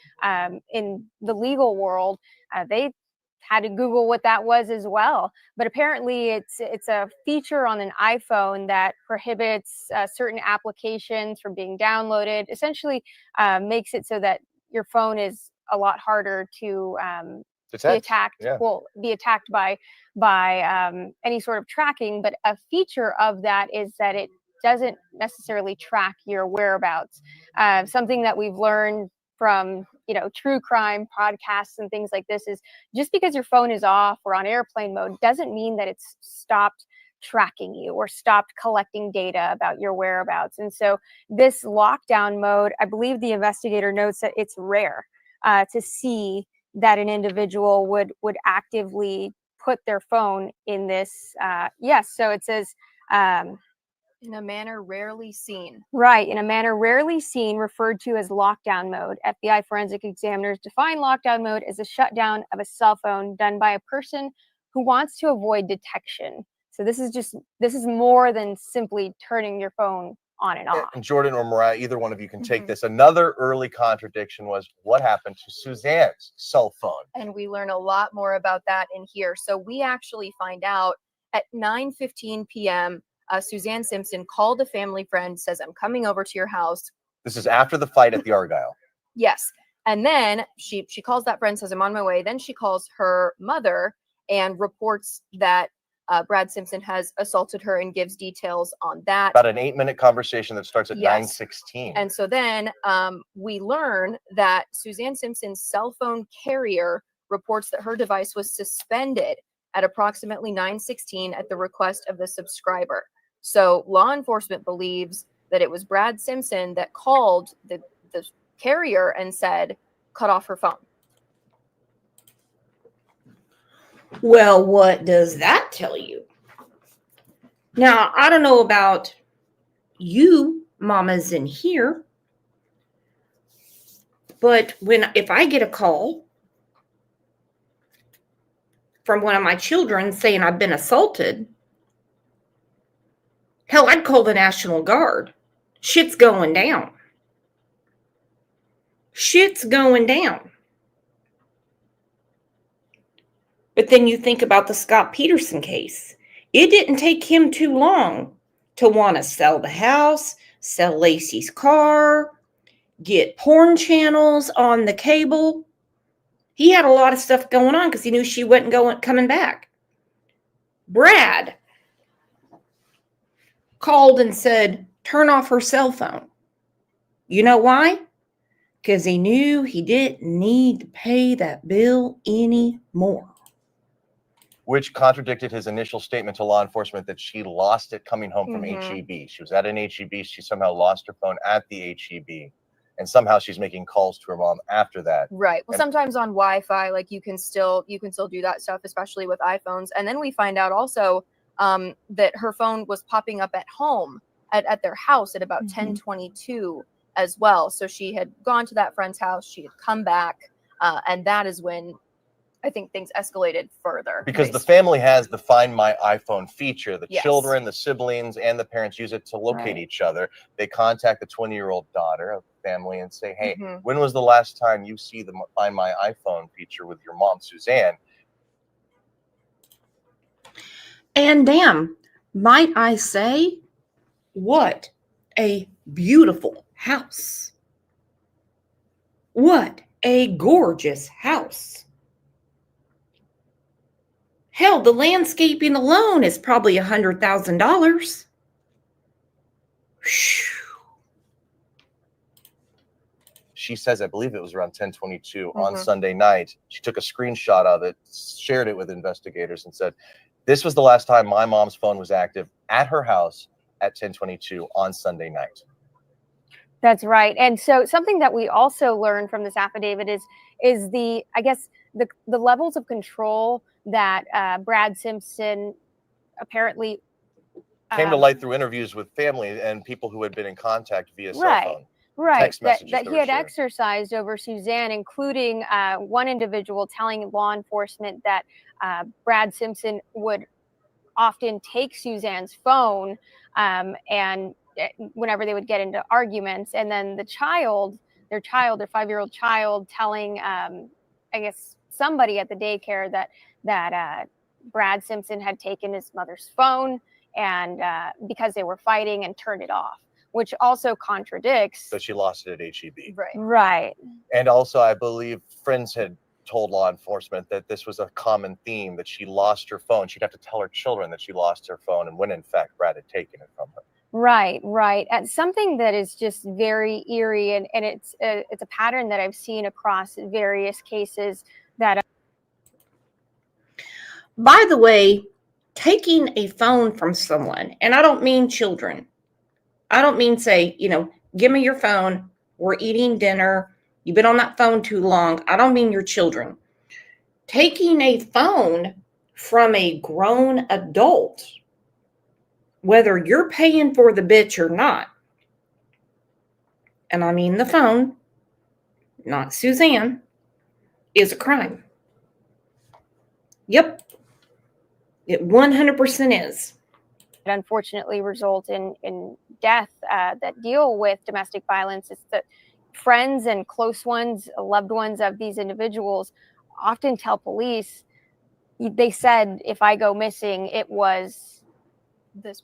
[SPEAKER 15] in the legal world, they had to Google what that was as well. But apparently it's a feature on an iPhone that prohibits certain applications from being downloaded, essentially makes it so that your phone is a lot harder to be attacked.
[SPEAKER 16] Yeah.
[SPEAKER 15] Well, be attacked by any sort of tracking. But a feature of that is that it doesn't necessarily track your whereabouts. Something that we've learned from, true crime podcasts and things like this is just because your phone is off or on airplane mode doesn't mean that it's stopped tracking you or stopped collecting data about your whereabouts. And so this lockdown mode, I believe the investigator notes that it's rare to see that an individual would actively put their phone in this. Yes. So it says,
[SPEAKER 4] in a manner rarely seen.
[SPEAKER 15] Right, in a manner rarely seen, referred to as lockdown mode. FBI forensic examiners define lockdown mode as a shutdown of a cell phone done by a person who wants to avoid detection. So this is more than simply turning your phone on and off.
[SPEAKER 16] And Jordan or Mariah, either one of you can take this. Another early contradiction was what happened to Suzanne's cell phone.
[SPEAKER 4] And we learn a lot more about that in here. So we actually find out at 9:15 p.m., Suzanne Simpson called a family friend, says, I'm coming over to your house.
[SPEAKER 16] This is after the fight at the Argyle.
[SPEAKER 4] Yes. And then she calls that friend, says, I'm on my way. Then she calls her mother and reports that Brad Simpson has assaulted her and gives details on that.
[SPEAKER 16] About an 8-minute conversation that starts at 9:16.
[SPEAKER 4] And so then we learn that Suzanne Simpson's cell phone carrier reports that her device was suspended at approximately 9:16 at the request of the subscriber. So law enforcement believes that it was Brad Simpson that called the carrier and said, cut off her phone.
[SPEAKER 1] Well, what does that tell you? Now, I don't know about you mamas in here, but if I get a call from one of my children saying I've been assaulted, hell, I'd call the National Guard. Shit's going down. Shit's going down. But then you think about the Scott Peterson case. It didn't take him too long to want to sell the house, sell Lacey's car, get porn channels on the cable. He had a lot of stuff going on because he knew she wasn't coming back. Brad called and said, turn off her cell phone. You know why? Because he knew he didn't need to pay that bill anymore.
[SPEAKER 16] which contradicted his initial statement to law enforcement that she lost it coming home from HEB. She was at an HEB. She somehow lost her phone at the HEB. And somehow she's making calls to her mom after that.
[SPEAKER 17] Right. Well,
[SPEAKER 16] And
[SPEAKER 17] sometimes on Wi-Fi, like you can still do that stuff, especially with iPhones. And then we find out also that her phone was popping up at home at their house at about 10:22 as well. So she had gone to that friend's house. She had come back, and that is when I think things escalated further.
[SPEAKER 16] because the family has the Find My iPhone feature. The
[SPEAKER 17] Yes.
[SPEAKER 16] children, the siblings, and the parents use it to locate
[SPEAKER 17] Right.
[SPEAKER 16] each other. They contact the 20-year-old daughter of the family and say, hey,
[SPEAKER 17] Mhm.
[SPEAKER 16] when was the last time you see the Find My iPhone feature with your mom, Suzanne?
[SPEAKER 1] And damn, might I say, what a beautiful house. What a gorgeous house. Hell, the landscaping alone is probably $100,000.
[SPEAKER 16] She says, I believe it was around 10:22 on Sunday night. She took a screenshot of it, shared it with investigators, and said, this was the last time my mom's phone was active at her house at 10:22 on Sunday night.
[SPEAKER 15] That's right. And so something that we also learned from this affidavit is the, I guess, the levels of control that Brad Simpson apparently
[SPEAKER 16] Came to light through interviews with family and people who had been in contact via cell
[SPEAKER 15] Right.
[SPEAKER 16] phone.
[SPEAKER 15] Right,
[SPEAKER 16] Text messages
[SPEAKER 15] that
[SPEAKER 16] that
[SPEAKER 15] he
[SPEAKER 16] were
[SPEAKER 15] had
[SPEAKER 16] shared.
[SPEAKER 15] exercised over Suzanne, including one individual telling law enforcement that Brad Simpson would often take Suzanne's phone and whenever they would get into arguments, and then their 5-year-old child, telling, I guess, somebody at the daycare that Brad Simpson had taken his mother's phone and because they were fighting and turned it off, which also contradicts.
[SPEAKER 16] So she lost it at HEB.
[SPEAKER 15] Right.
[SPEAKER 16] And also, I believe friends had told law enforcement that this was a common theme, that she lost her phone. She'd have to tell her children that she lost her phone, and when in fact Brad had taken it from her.
[SPEAKER 15] Right. And something that is just very eerie, and it's a pattern that I've seen across various cases that.
[SPEAKER 1] By the way, taking a phone from someone, and I don't mean children. I don't mean say, give me your phone. We're eating dinner. You've been on that phone too long. I don't mean your children. Taking a phone from a grown adult, whether you're paying for the bitch or not, and I mean the phone, not Suzanne, is a crime. Yep. It 100% is.
[SPEAKER 15] It unfortunately result in death that deal with domestic violence. It's that friends and close ones, loved ones of these individuals often tell police, they said, if I go missing, it was
[SPEAKER 17] this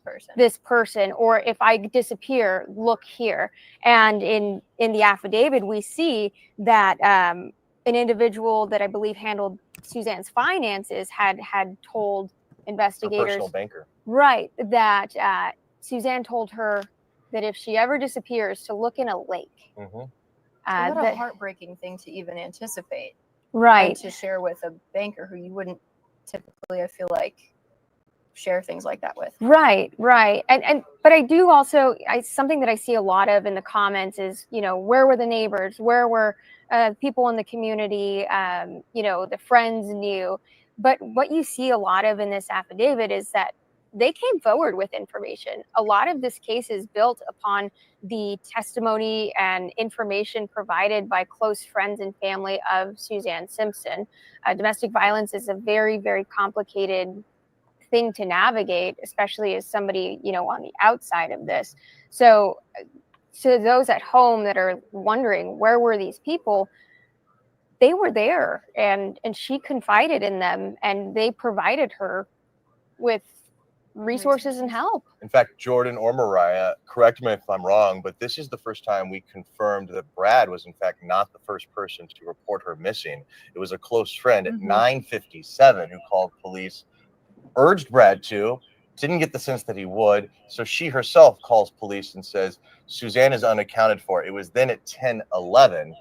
[SPEAKER 17] person,
[SPEAKER 15] or if I disappear, look here. And in the affidavit, we see that an individual that I believe handled Suzanne's finances had told investigators,
[SPEAKER 16] Her personal banker.
[SPEAKER 15] right, that Suzanne told her that if she ever disappears, to look in a lake.
[SPEAKER 17] What a heartbreaking thing to even anticipate.
[SPEAKER 15] Right.
[SPEAKER 17] And to share with a banker who you wouldn't typically, I feel like, share things like that with.
[SPEAKER 15] Right. But I do also, something that I see a lot of in the comments is, where were the neighbors? Where were people in the community? The friends knew. But what you see a lot of in this affidavit is that they came forward with information. A lot of this case is built upon the testimony and information provided by close friends and family of Suzanne Simpson. Domestic violence is a very, very complicated thing to navigate, especially as somebody, on the outside of this. So those at home that are wondering, where were these people? They were there, and she confided in them, and they provided her with resources and help.
[SPEAKER 16] In fact, Jordan or Mariah, correct me if I'm wrong, but this is the first time we confirmed that Brad was in fact not the first person to report her missing. It was a close friend at 9:57 who called police, urged Brad to, didn't get the sense that he would. So she herself calls police and says, Suzanne is unaccounted for. It was then at 10:11,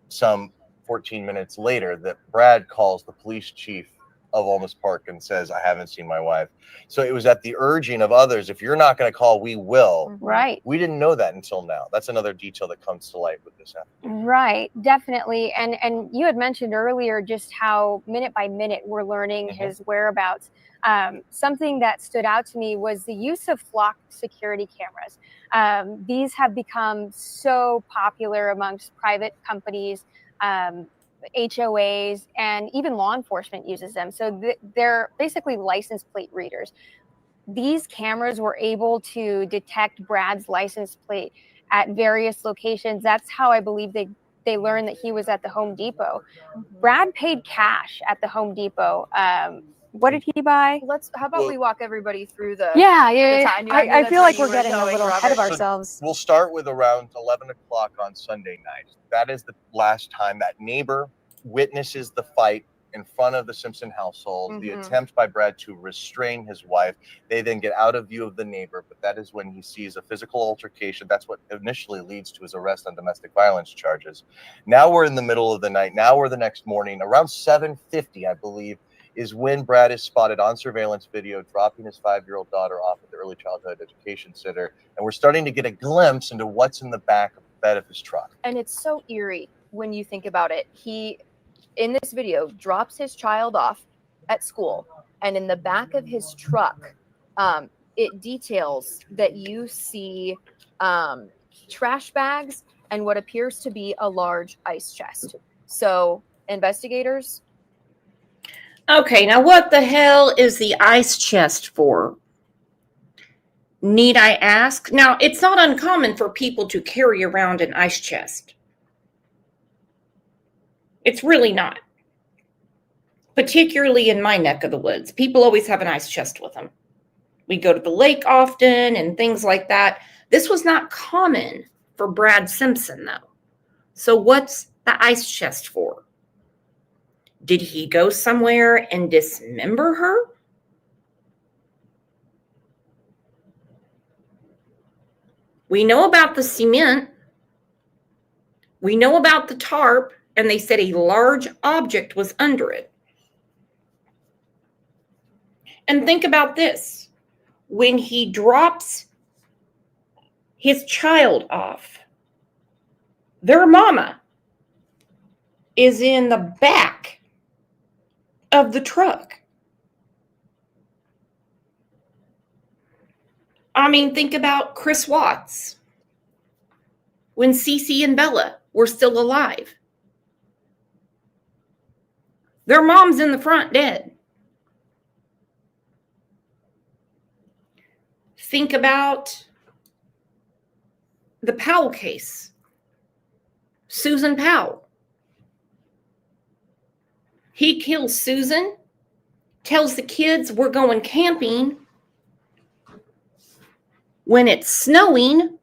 [SPEAKER 16] some 14 minutes later, that Brad calls the police chief of Olmus Park and says, I haven't seen my wife. So it was at the urging of others. If you're not going to call, we will.
[SPEAKER 15] Right.
[SPEAKER 16] We didn't know that until now. That's another detail that comes to light with this affidavit.
[SPEAKER 15] Right, definitely. And you had mentioned earlier just how minute by minute we're learning his whereabouts. Something that stood out to me was the use of flock security cameras. These have become so popular amongst private companies, HOAs, and even law enforcement uses them. So they're basically license plate readers. These cameras were able to detect Brad's license plate at various locations. That's how I believe they learned that he was at the Home Depot. Brad paid cash at the Home Depot. What did he buy?
[SPEAKER 17] How about we walk everybody through the
[SPEAKER 15] I feel like we're getting a little ahead of ourselves.
[SPEAKER 16] So we'll start with around 11 o'clock on Sunday night. That is the last time that neighbor witnesses the fight in front of the Simpson household, the attempt by Brad to restrain his wife. They then get out of view of the neighbor, but that is when he sees a physical altercation. That's what initially leads to his arrest on domestic violence charges. Now we're in the middle of the night. Now we're the next morning. Around 7:50, I believe, is when Brad is spotted on surveillance video dropping his 5-year-old daughter off at the Early Childhood Education Center. And we're starting to get a glimpse into what's in the back of the bed of his truck.
[SPEAKER 17] And it's so eerie when you think about it. He, in this video, drops his child off at school, and in the back of his truck, it details that you see trash bags and what appears to be a large ice chest. So investigators.
[SPEAKER 1] Okay, now what the hell is the ice chest for? Need I ask? Now, it's not uncommon for people to carry around an ice chest. It's really not. Particularly in my neck of the woods. People always have an ice chest with them. We go to the lake often and things like that. This was not common for Brad Simpson, though. So what's the ice chest for? Did he go somewhere and dismember her? We know about the cement. We know about the tarp, and they said a large object was under it. And think about this. When he drops his child off, their mama is in the back of the truck. I mean, think about Chris Watts when Cece and Bella were still alive. Their mom's in the front dead. Think about the Powell case. Susan Powell. He kills Susan, tells the kids we're going camping when it's snowing.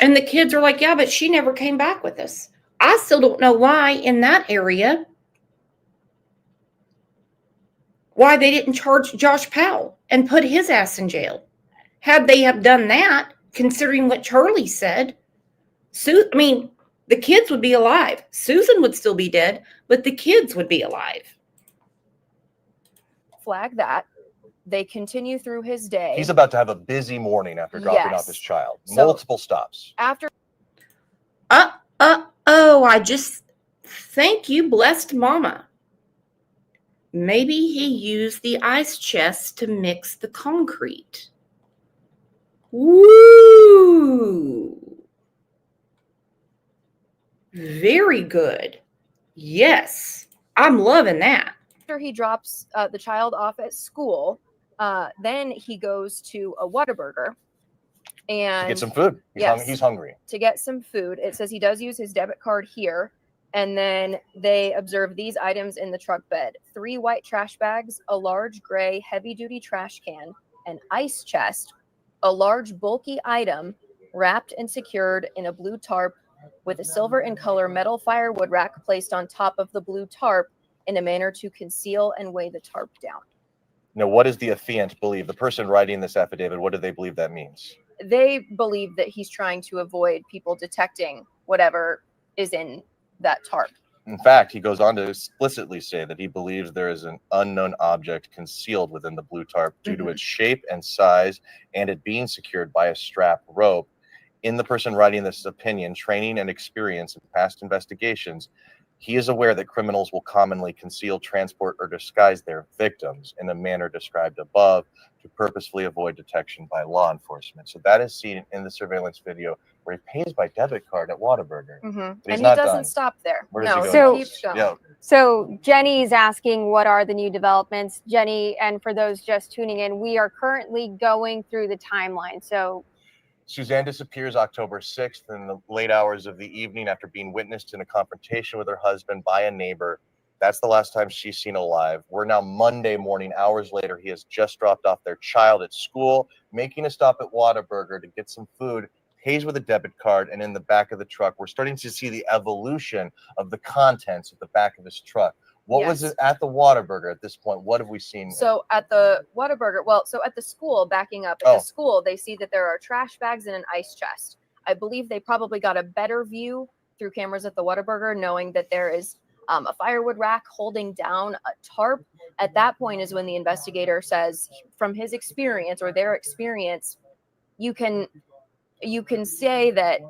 [SPEAKER 1] And the kids are like, yeah, but she never came back with us. I still don't know why in that area, why they didn't charge Josh Powell and put his ass in jail. Had they have done that, considering what Charlie said, the kids would be alive. Susan would still be dead, but the kids would be alive.
[SPEAKER 17] Flag that. They continue through his day.
[SPEAKER 16] He's about to have a busy morning after dropping off his child.
[SPEAKER 17] So,
[SPEAKER 16] multiple stops.
[SPEAKER 17] After.
[SPEAKER 1] I just thank you, blessed mama. Maybe he used the ice chest to mix the concrete. Woo! Very good. Yes, I'm loving that.
[SPEAKER 17] After he drops the child off at school, then he goes to a Whataburger and
[SPEAKER 16] To get some food. He's hungry.
[SPEAKER 17] To get some food. It says he does use his debit card here. And then they observe these items in the truck bed: 3 white trash bags, a large gray heavy-duty trash can, an ice chest, a large bulky item wrapped and secured in a blue tarp with a silver in color metal firewood rack placed on top of the blue tarp in a manner to conceal and weigh the tarp down.
[SPEAKER 16] Now, what does the affiant believe? The person writing this affidavit, what do they believe that means?
[SPEAKER 17] They believe that he's trying to avoid people detecting whatever is in that tarp.
[SPEAKER 16] In fact, he goes on to explicitly say that he believes there is an unknown object concealed within the blue tarp due to its shape and size and it being secured by a strap rope. In the person writing this opinion, training and experience in past investigations, he is aware that criminals will commonly conceal, transport, or disguise their victims in a manner described above to purposefully avoid detection by law enforcement. So that is seen in the surveillance video where he pays by debit card at Whataburger.
[SPEAKER 17] And he doesn't stop there.
[SPEAKER 16] Where does he
[SPEAKER 15] go
[SPEAKER 17] he keeps going.
[SPEAKER 16] Yeah.
[SPEAKER 15] So Jenny's asking what are the new developments. Jenny, and for those just tuning in, we are currently going through the timeline. So
[SPEAKER 16] Suzanne disappears October 6th in the late hours of the evening after being witnessed in a confrontation with her husband by a neighbor. That's the last time she's seen alive. We're now Monday morning. Hours later, he has just dropped off their child at school, making a stop at Whataburger to get some food, pays with a debit card, and in the back of the truck, we're starting to see the evolution of the contents at the back of his truck. What was it at the Whataburger at this point? What have we seen?
[SPEAKER 17] So at the Whataburger, so at the school, backing up, at the school, they see that there are trash bags and an ice chest. I believe they probably got a better view through cameras at the Whataburger, knowing that there is a firewood rack holding down a tarp. At that point is when the investigator says, from his experience or their experience, you can say that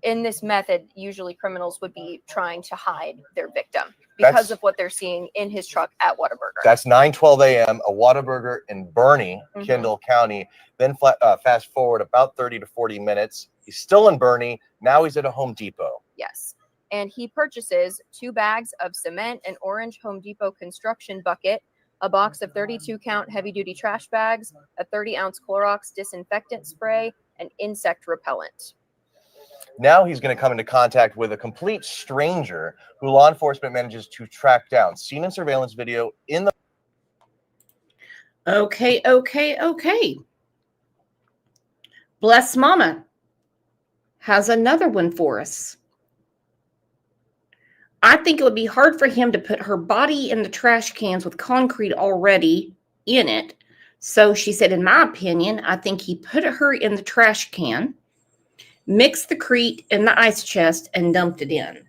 [SPEAKER 17] in this method, usually criminals would be trying to hide their victim because of what they're seeing in his truck at Whataburger.
[SPEAKER 16] That's 9:12 a.m. a Whataburger in Bernie, Kendall County. Then fast forward about 30 to 40 minutes. He's still in Bernie. Now he's at a Home Depot.
[SPEAKER 17] Yes. And he purchases 2 bags of cement, an orange Home Depot construction bucket, a box of 32-count heavy-duty trash bags, a 30-ounce Clorox disinfectant spray, and insect repellent.
[SPEAKER 16] Now he's going to come into contact with a complete stranger who law enforcement manages to track down. Seen in surveillance video in the...
[SPEAKER 1] Okay. Bless Mama has another one for us. I think it would be hard for him to put her body in the trash cans with concrete already in it. So she said, in my opinion, I think he put her in the trash can, mixed the crete in the ice chest, and dumped it in.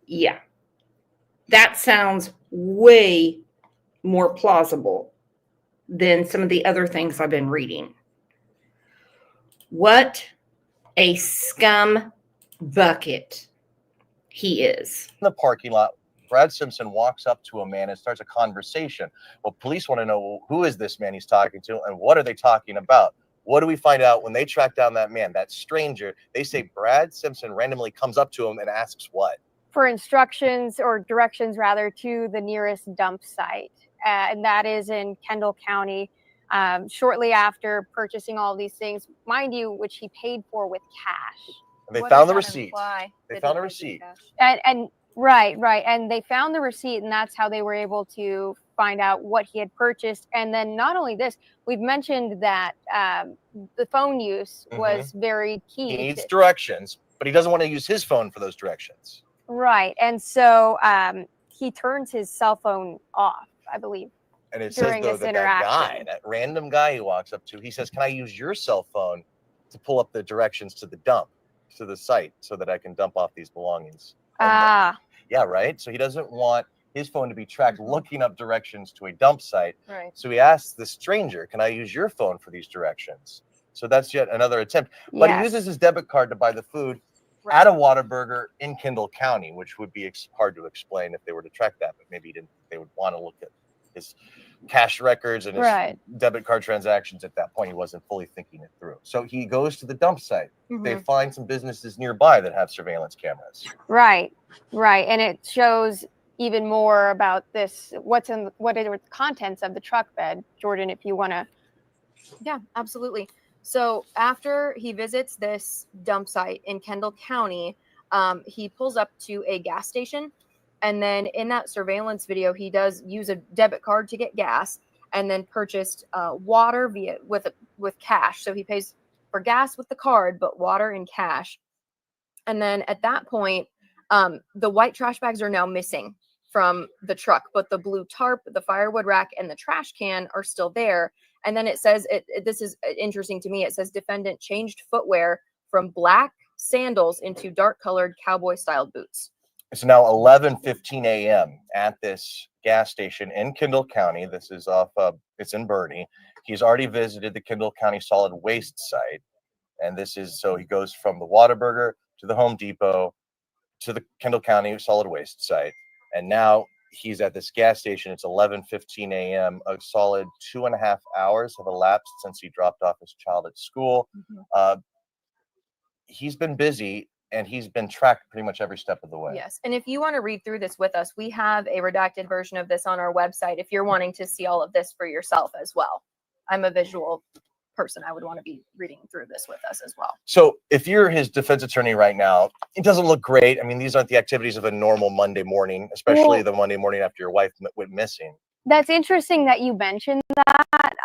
[SPEAKER 1] Yeah. That sounds way more plausible than some of the other things I've been reading. What a scum bucket he is.
[SPEAKER 16] In the parking lot, Brad Simpson walks up to a man and starts a conversation. Well, police want to know, who is this man he's talking to and what are they talking about? What do we find out when they track down that man, that stranger? They say Brad Simpson randomly comes up to him and asks what?
[SPEAKER 15] for instructions or directions rather to the nearest dump site. And that is in Kendall County. Shortly after purchasing all these things, mind you, which he paid for with cash.
[SPEAKER 16] And they found the receipt. They found a receipt.
[SPEAKER 15] And right. And they found the receipt, and that's how they were able to find out what he had purchased. And then not only this, we've mentioned that the phone use was very key.
[SPEAKER 16] He needs directions, but he doesn't want to use his phone for those directions.
[SPEAKER 15] Right. And so he turns his cell phone off, I believe.
[SPEAKER 16] And it says, though, that guy, that random guy he walks up to, he says, can I use your cell phone to pull up the directions to the dump, to the site, so that I can dump off these belongings? Yeah, right? So he doesn't want his phone to be tracked looking up directions to a dump site.
[SPEAKER 17] Right.
[SPEAKER 16] So he asks the stranger, can I use your phone for these directions? So that's yet another attempt. But he uses his debit card to buy the food at a Whataburger in Kendall County, which would be hard to explain if they were to track that, but maybe they would want to look at his cash records and his debit card transactions. At that point, he wasn't fully thinking it through. So he goes to the dump site. They find some businesses nearby that have surveillance cameras.
[SPEAKER 15] Right. And it shows even more about this, what are the contents of the truck bed. Jordan, if you want to.
[SPEAKER 17] Yeah, absolutely. So after he visits this dump site in Kendall County, he pulls up to a gas station. And then in that surveillance video, he does use a debit card to get gas, and then purchased water with cash. So he pays for gas with the card, but water in cash. And then at that point, the white trash bags are now missing from the truck, but the blue tarp, the firewood rack, and the trash can are still there. And then it says, this is interesting to me, it says defendant changed footwear from black sandals into dark colored cowboy style boots.
[SPEAKER 16] It's now 11:15 a.m. at this gas station in Kendall County. This is it's in Bernie. He's already visited the Kendall County solid waste site. And this is, so he goes from the Whataburger to the Home Depot to the Kendall County solid waste site. And now he's at this gas station. It's 11:15 a.m. A solid 2.5 hours have elapsed since he dropped off his child at school. He's been busy, and he's been tracked pretty much every step of the way.
[SPEAKER 17] Yes. And if you want to read through this with us, we have a redacted version of this on our website if you're wanting to see all of this for yourself as well. I'm a visual person. I would want to be reading through this with us as well.
[SPEAKER 16] So if you're his defense attorney right now, it doesn't look great. I mean, these aren't the activities of a normal Monday morning, especially the Monday morning after your wife went missing.
[SPEAKER 15] That's interesting that you mentioned that.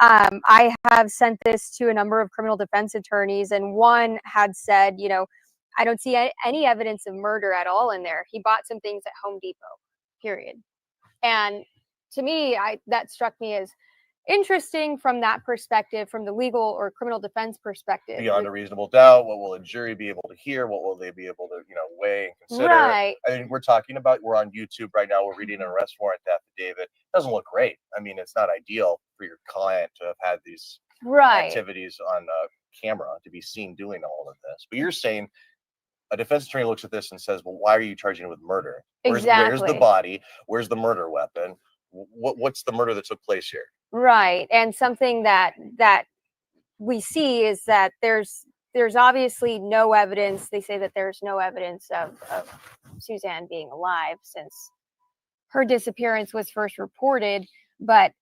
[SPEAKER 15] I have sent this to a number of criminal defense attorneys, and one had said, you know, I don't see any evidence of murder at all in there. He bought some things at Home Depot, period. And to me, that struck me as interesting from that perspective, from the legal or criminal defense perspective.
[SPEAKER 16] Beyond a reasonable doubt, what will a jury be able to hear? What will they be able to, weigh and consider?
[SPEAKER 15] Right.
[SPEAKER 16] I mean, we're on YouTube right now. We're reading an arrest warrant affidavit. It doesn't look great. I mean, it's not ideal for your client to have had these activities on camera, to be seen doing all of this. But you're saying a defense attorney looks at this and says, well, why are you charging him with murder? Where's the body? Where's the murder weapon? What's the murder that took place here?
[SPEAKER 15] Right. And something that we see is that there's obviously no evidence. They say that there's no evidence of Suzanne being alive since her disappearance was first reported, but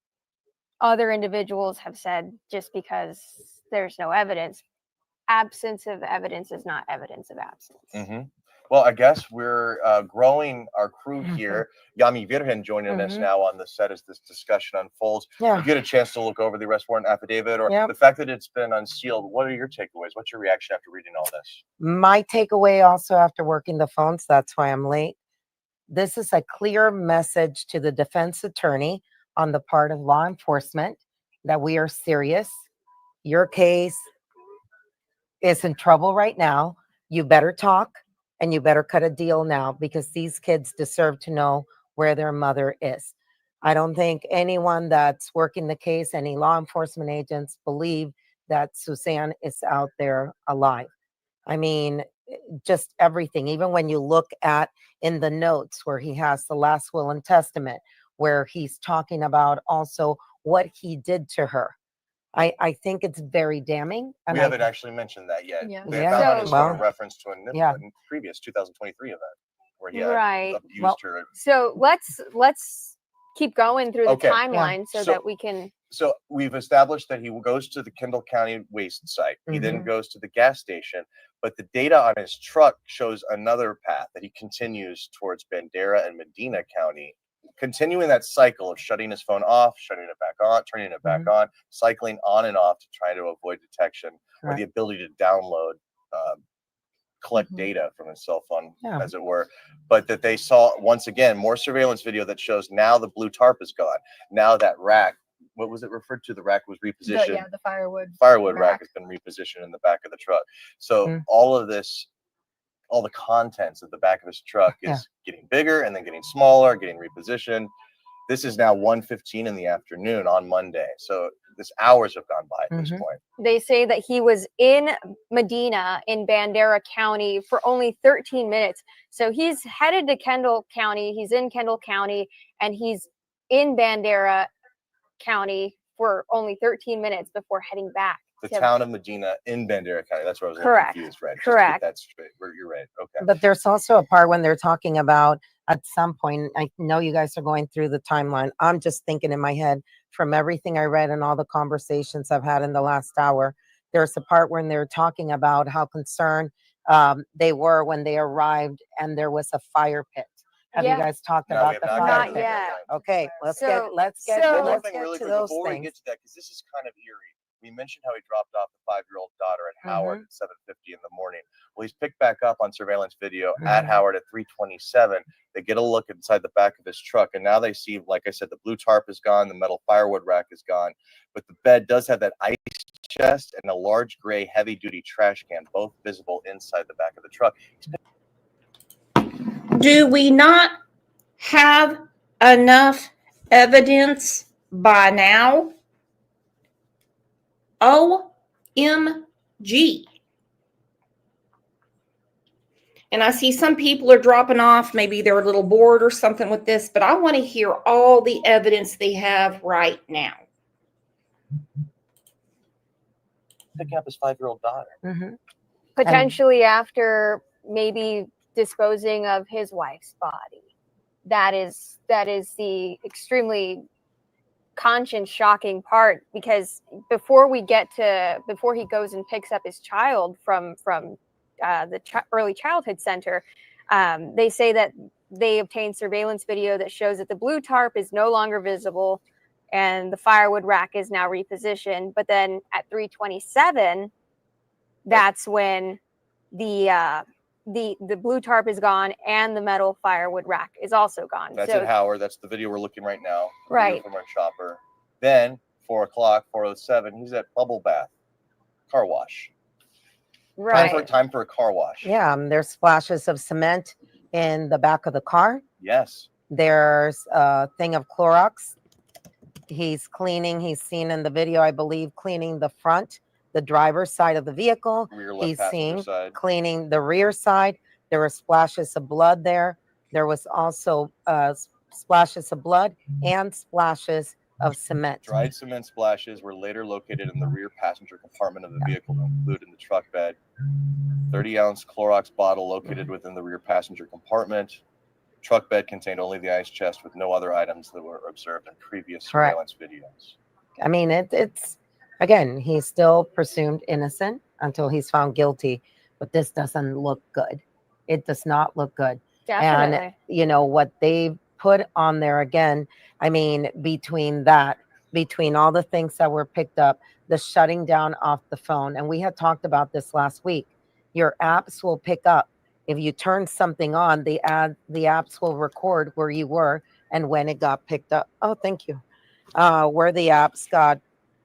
[SPEAKER 15] other individuals have said just because there's no evidence, absence of evidence is not evidence of absence.
[SPEAKER 16] Mm-hmm. Well, I guess we're growing our crew here. Yami Virgen joining us now on the set as this discussion unfolds.
[SPEAKER 18] Yeah.
[SPEAKER 16] You get a chance to look over the arrest warrant affidavit or the fact that it's been unsealed. What are your takeaways? What's your reaction after reading all this?
[SPEAKER 18] My takeaway also after working the phones, that's why I'm late. This is a clear message to the defense attorney on the part of law enforcement that we are serious. Your case is in trouble right now. You better talk. And you better cut a deal now, because these kids deserve to know where their mother is. I don't think anyone that's working the case, any law enforcement agents, believe that Suzanne is out there alive. I mean, just everything. Even when you look at in the notes where he has the last will and testament, where he's talking about also what he did to her. I think it's very damning. And
[SPEAKER 16] we haven't actually mentioned that yet.
[SPEAKER 15] Yeah.
[SPEAKER 16] They found on his phone a reference to a previous 2023 event where he had abused her.
[SPEAKER 15] So let's keep going through the timeline so that we can.
[SPEAKER 16] So we've established that he goes to the Kendall County waste site. He then goes to the gas station, but the data on his truck shows another path that he continues towards Bandera and Medina County, continuing that cycle of shutting his phone off, shutting it back on, turning it back on, cycling on and off to try to avoid detection or the ability to download, collect data from his cell phone, as it were. But that they saw, once again, more surveillance video that shows now the blue tarp is gone. Now that rack, what was it referred to? The rack was repositioned.
[SPEAKER 17] The firewood.
[SPEAKER 16] Firewood rack has been repositioned in the back of the truck. So all of this, all the contents of the back of his truck is getting bigger and then getting smaller, getting repositioned. This is now 1:15 in the afternoon on Monday. So this hours have gone by at this point.
[SPEAKER 15] They say that he was in Medina in Bandera County for only 13 minutes. So he's headed to Kendall County. He's in Kendall County and he's in Bandera County for only 13 minutes before heading back.
[SPEAKER 16] The town of Medina in Bandera County. That's where I was confused, right?
[SPEAKER 15] Correct.
[SPEAKER 16] That's straight. You're right. Okay.
[SPEAKER 18] But there's also a part when they're talking about at some point, I know you guys are going through the timeline. I'm just thinking in my head from everything I read and all the conversations I've had in the last hour, there's a part when they're talking about how concerned they were when they arrived and there was a fire pit. Have you guys talked about the fire pit?
[SPEAKER 15] Not yet.
[SPEAKER 18] Okay, let's get
[SPEAKER 16] One thing really
[SPEAKER 18] to
[SPEAKER 16] quick
[SPEAKER 18] those
[SPEAKER 16] before we
[SPEAKER 18] things.
[SPEAKER 16] get to that, because this is kind of eerie. We mentioned how he dropped off the 5-year-old daughter at Howard at 7:50 in the morning. Well, he's picked back up on surveillance video at Howard at 3:27. They get a look inside the back of his truck, and now they see, like I said, the blue tarp is gone, the metal firewood rack is gone, but the bed does have that ice chest and a large gray heavy-duty trash can, both visible inside the back of the truck.
[SPEAKER 1] Do we not have enough evidence by now? OMG. And I see some people are dropping off. Maybe they're a little bored or something with this, but I want to hear all the evidence they have right now.
[SPEAKER 16] Picking up his 5-year-old daughter.
[SPEAKER 18] Mm-hmm.
[SPEAKER 15] Potentially after maybe disposing of his wife's body. That is the extremely conscience shocking part, because before he goes and picks up his child from the early childhood center, they say that they obtained surveillance video that shows that the blue tarp is no longer visible and the firewood rack is now repositioned. But then at 3:27, that's when the blue tarp is gone and the metal firewood rack is also gone.
[SPEAKER 16] That's
[SPEAKER 15] so,
[SPEAKER 16] at Howard. That's the video we're looking right now.
[SPEAKER 15] Right.
[SPEAKER 16] From our shopper. Then 4 o'clock, 4:07, he's at Bubble Bath car wash.
[SPEAKER 15] Right.
[SPEAKER 16] Time for a car wash.
[SPEAKER 18] Yeah, there's splashes of cement in the back of the car.
[SPEAKER 16] Yes.
[SPEAKER 18] There's a thing of Clorox. He's cleaning. He's seen in the video, I believe, cleaning the front, the driver's side of the vehicle.
[SPEAKER 16] Rear left
[SPEAKER 18] He's
[SPEAKER 16] passenger
[SPEAKER 18] seen
[SPEAKER 16] side.
[SPEAKER 18] cleaning the rear side. There were splashes of blood there. There was also splashes of blood and splashes of cement.
[SPEAKER 16] Dried cement splashes were later located in the rear passenger compartment of the vehicle, included in the truck bed. 30-ounce Clorox bottle located within the rear passenger compartment. Truck bed contained only the ice chest with no other items that were observed in previous surveillance videos.
[SPEAKER 18] I mean, it's again, he's still presumed innocent until he's found guilty, but this doesn't look good. It does not look good.
[SPEAKER 15] Definitely.
[SPEAKER 18] And you know what they put on there again, I mean, between all the things that were picked up, the shutting down off the phone, and we had talked about this last week. Your apps will pick up. If you turn something on, the apps will record where you were and when it got picked up. Oh, thank you. Where the apps got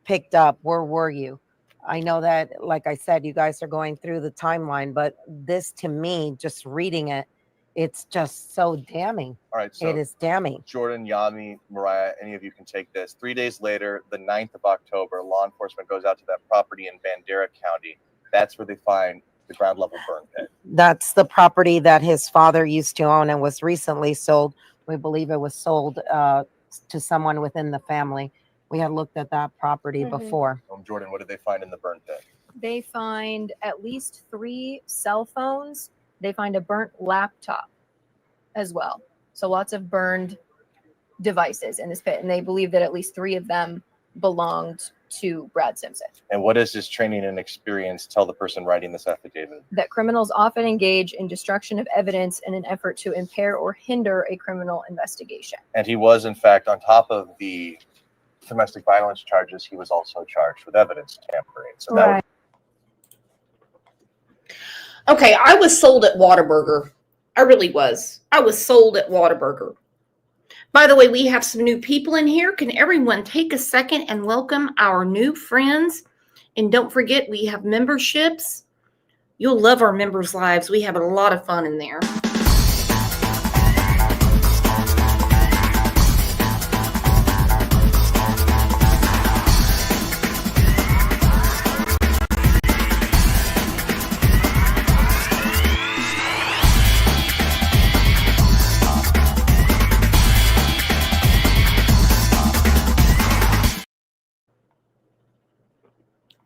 [SPEAKER 18] picked up, where were you? I know that, like I said, you guys are going through the timeline, but this to me, just reading it, it's just so damning.
[SPEAKER 16] All right, so
[SPEAKER 18] it is damning.
[SPEAKER 16] Jordan, Yami, Mariah, any of you can take this. 3 days later, the 9th of October, law enforcement goes out to that property in Bandera County. That's where they find the ground level burn pit.
[SPEAKER 18] That's the property that his father used to own and was recently sold. We believe it was sold to someone within the family. We had looked at that property before.
[SPEAKER 16] Jordan, what did they find in the burn pit?
[SPEAKER 17] They find at least 3 cell phones. They find a burnt laptop as well. So lots of burned devices in this pit. And they believe that at least 3 of them belonged to Brad Simpson.
[SPEAKER 16] And what does his training and experience tell the person writing this affidavit?
[SPEAKER 17] That criminals often engage in destruction of evidence in an effort to impair or hinder a criminal investigation.
[SPEAKER 16] And he was, in fact, on top of the domestic violence charges, he was also charged with evidence tampering. So that
[SPEAKER 15] Right.
[SPEAKER 1] Okay, I was sold at Whataburger. I really was. I was sold at Whataburger. By the way, we have some new people in here. Can everyone take a second and welcome our new friends? And don't forget, we have memberships. You'll love our members' lives. We have a lot of fun in there.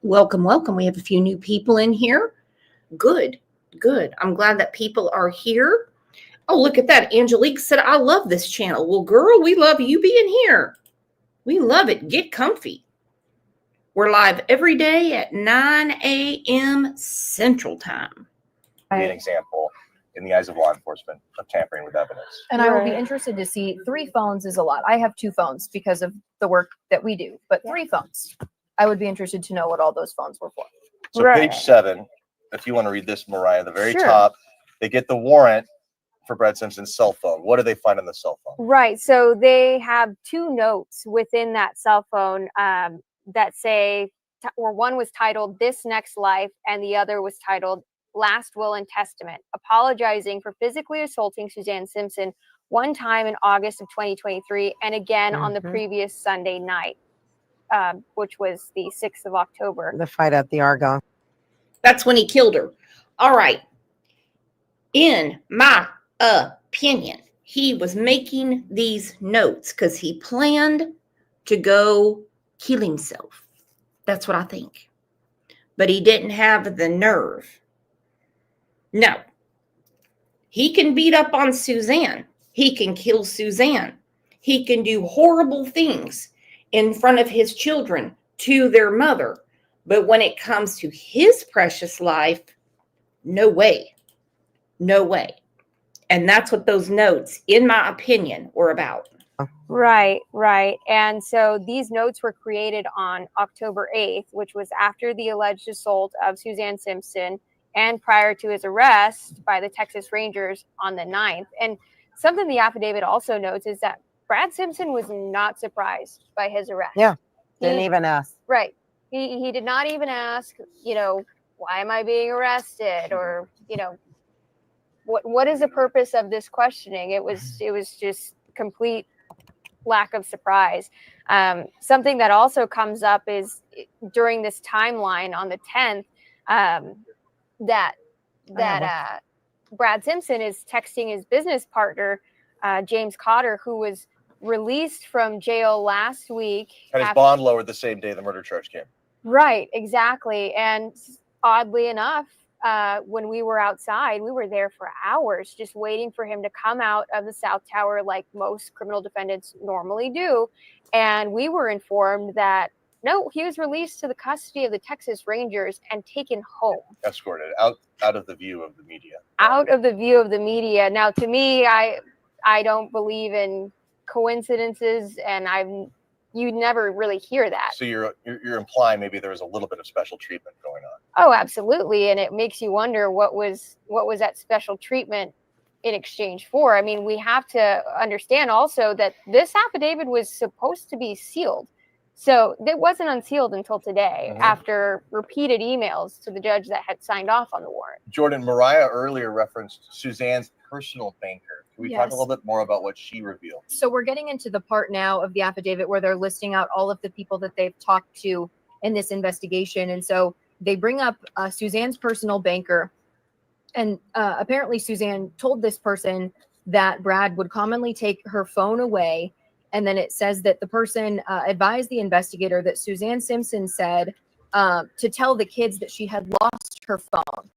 [SPEAKER 1] Welcome, welcome. We have a few new people in here. Good, good. I'm glad that people are here. Oh, look at that. Angelique said, I love this channel. Well, girl, we love you being here. We love it. Get comfy. We're live every day at 9 a.m. Central Time.
[SPEAKER 16] would be an example in the eyes of law enforcement of tampering with evidence.
[SPEAKER 17] And I will be interested to see 3 phones is a lot. I have 2 phones because of the work that we do, but 3 phones. I would be interested to know what all those phones were for.
[SPEAKER 16] So page 7, if you want to read this, Mariah, the very
[SPEAKER 15] Sure.
[SPEAKER 16] top, they get the warrant for Brad Simpson's cell phone. What do they find on the cell phone?
[SPEAKER 15] Right. So they have 2 notes within that cell phone that say, or one was titled "This Next Life" and the other was titled last will and testament, apologizing for physically assaulting Suzanne Simpson one time in August of 2023 and again on the previous Sunday night, which was the 6th of October.
[SPEAKER 18] The fight at the Argonne.
[SPEAKER 1] That's when he killed her. All right. In my opinion, he was making these notes because he planned to go kill himself. That's what I think. But he didn't have the nerve. No. He can beat up on Suzanne. He can kill Suzanne. He can do horrible things in front of his children to their mother. But when it comes to his precious life, no way. No way. And that's what those notes, in my opinion, were about.
[SPEAKER 15] Right, right. And so these notes were created on October 8th, which was after the alleged assault of Suzanne Simpson and prior to his arrest by the Texas Rangers on the 9th. And something the affidavit also notes is that Brad Simpson was not surprised by his arrest.
[SPEAKER 18] Yeah, didn't even ask.
[SPEAKER 15] Right. He did not even ask, why am I being arrested? Or, what is the purpose of this questioning? It was just complete lack of surprise. Something that also comes up is during this timeline on the 10th, that Brad Simpson is texting his business partner, James Cotter, who was released from jail last week.
[SPEAKER 16] Had his bond lowered the same day the murder charge came.
[SPEAKER 15] Right, exactly. And oddly enough, when we were outside, we were there for hours just waiting for him to come out of the South Tower like most criminal defendants normally do. And we were informed that, no, he was released to the custody of the Texas Rangers and taken home.
[SPEAKER 16] Escorted out of the view of the media.
[SPEAKER 15] Out of the view of the media. Now, to me, I don't believe in coincidences, and you never really hear that.
[SPEAKER 16] So you're implying maybe there was a little bit of special treatment going on.
[SPEAKER 15] Oh, absolutely. And it makes you wonder what was that special treatment in exchange for. I mean, we have to understand also that this affidavit was supposed to be sealed. So it wasn't unsealed until today after repeated emails to the judge that had signed off on the warrant.
[SPEAKER 16] Jordan, Mariah earlier referenced Suzanne's personal banker. Can we talk a
[SPEAKER 17] Yes.
[SPEAKER 16] little bit more about what she revealed?
[SPEAKER 17] So we're getting into the part now of the affidavit where they're listing out all of the people that they've talked to in this investigation. And so they bring up Suzanne's personal banker. And apparently Suzanne told this person that Brad would commonly take her phone away. And then it says that the person advised the investigator that Suzanne Simpson said to tell the kids that she had lost her phone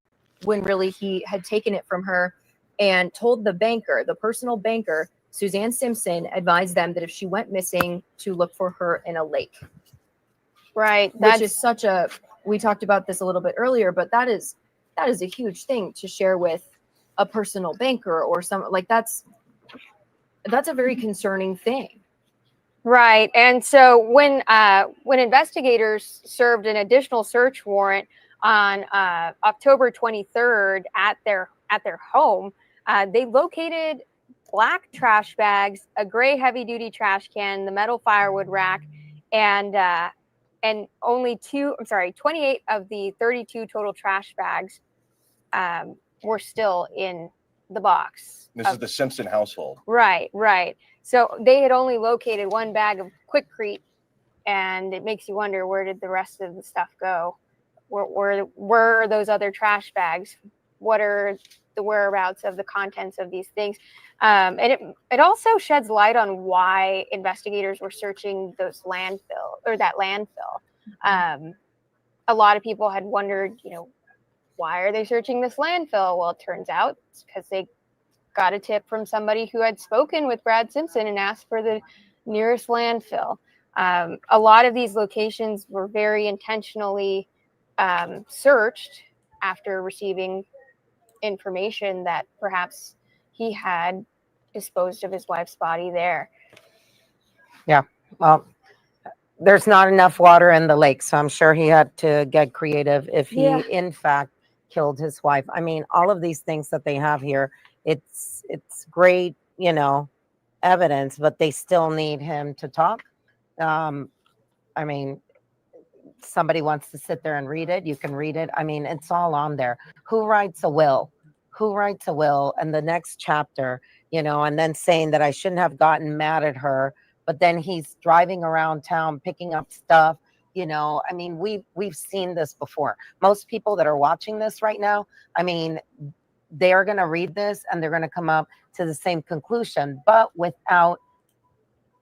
[SPEAKER 17] when really he had taken it from her, and told the banker, the personal banker, Suzanne Simpson, advised them that if she went missing to look for her in a lake.
[SPEAKER 15] Right.
[SPEAKER 17] Which is we talked about this a little bit earlier, but that is a huge thing to share with a personal banker or that's a very concerning thing.
[SPEAKER 15] Right. And so when investigators served an additional search warrant on October 23rd at their home, they located black trash bags, a gray heavy-duty trash can, the metal firewood rack, and only 28 of the 32 total trash bags were still in the box.
[SPEAKER 16] This is the Simpson household.
[SPEAKER 15] Right, right. So they had only located one bag of Quikrete, and it makes you wonder, where did the rest of the stuff go? Where were those other trash bags? What are the whereabouts of the contents of these things? And it also sheds light on why investigators were searching that landfill. A lot of people had wondered, why are they searching this landfill? Well, it turns out it's because they got a tip from somebody who had spoken with Brad Simpson and asked for the nearest landfill. A lot of these locations were very intentionally searched after receiving information that perhaps he had disposed of his wife's body there.
[SPEAKER 18] Yeah. Well, there's not enough water in the lake, so I'm sure he had to get creative if he, in fact, killed his wife. I mean, all of these things that they have here, it's great, evidence, but they still need him to talk. I mean, somebody wants to sit there and read it, you can read it. I mean, it's all on there. Who writes a will? Who writes a will? And the next chapter, you know, and then saying that I shouldn't have gotten mad at her, but then he's driving around town picking up stuff. You know, I mean, we've seen this before. Most people that are watching this right now, I mean, they're going to read this and they're going to come up to the same conclusion, but without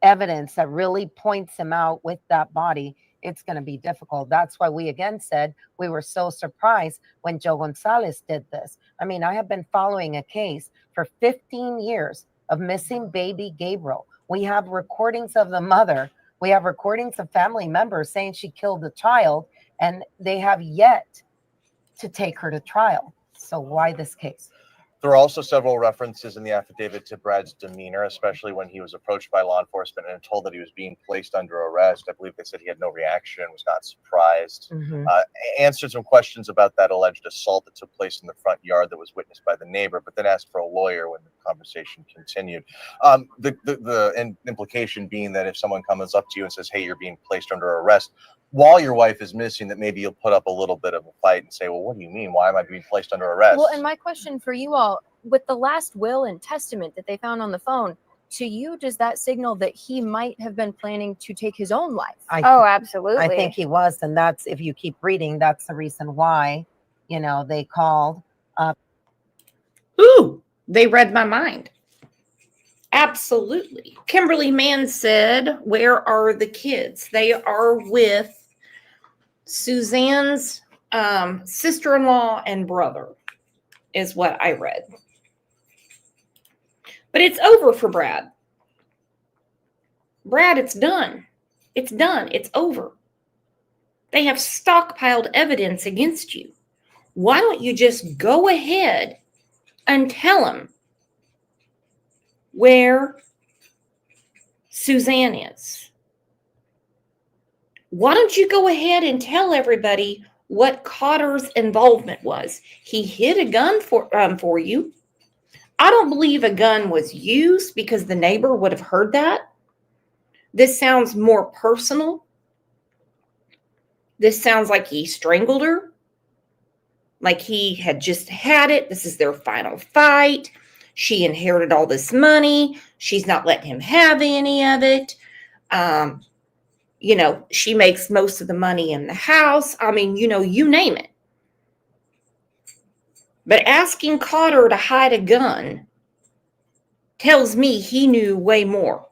[SPEAKER 18] evidence that really points him out with that body, it's going to be difficult. That's why we again said we were so surprised when Joe Gonzalez did this. I mean, I have been following a case for 15 years of missing baby Gabriel. We have recordings of the mother. We have recordings of family members saying she killed the child, and they have yet to take her to trial. So why this case?
[SPEAKER 16] There are also several references in the affidavit to Brad's demeanor, especially when he was approached by law enforcement and told that he was being placed under arrest. I believe they said he had no reaction, was not surprised. Answered some questions about that alleged assault that took place in the front yard that was witnessed by the neighbor, but then asked for a lawyer when the conversation continued. The implication being that if someone comes up to you and says, hey, you're being placed under arrest, while your wife is missing, that maybe you'll put up a little bit of a fight and say, well, what do you mean? Why am I being placed under arrest?
[SPEAKER 17] Well, and my question for you all, with the last will and testament that they found on the phone, to you, does that signal that he might have been planning to take his own life?
[SPEAKER 15] Absolutely.
[SPEAKER 18] I think he was. And that's, if you keep reading, that's the reason why, you know, they called.
[SPEAKER 1] Ooh, they read my mind. Absolutely. Kimberly Mann said, where are the kids? They are with Suzanne's sister-in-law and brother, is what I read. But it's over for Brad. Brad, it's done. It's done. It's over. They have stockpiled evidence against you. Why don't you just go ahead and tell them where Suzanne is? Why don't you go ahead and tell everybody what Cotter's involvement was? He hid a gun for you. I don't believe a gun was used because the neighbor would have heard that. This sounds more personal. This sounds like he strangled her. Like he had just had it. This is their final fight. She inherited all this money. She's not letting him have any of it. You know, she makes most of the money in the house. I mean, you know, you name it. But asking Cotter to hide a gun tells me he knew way more.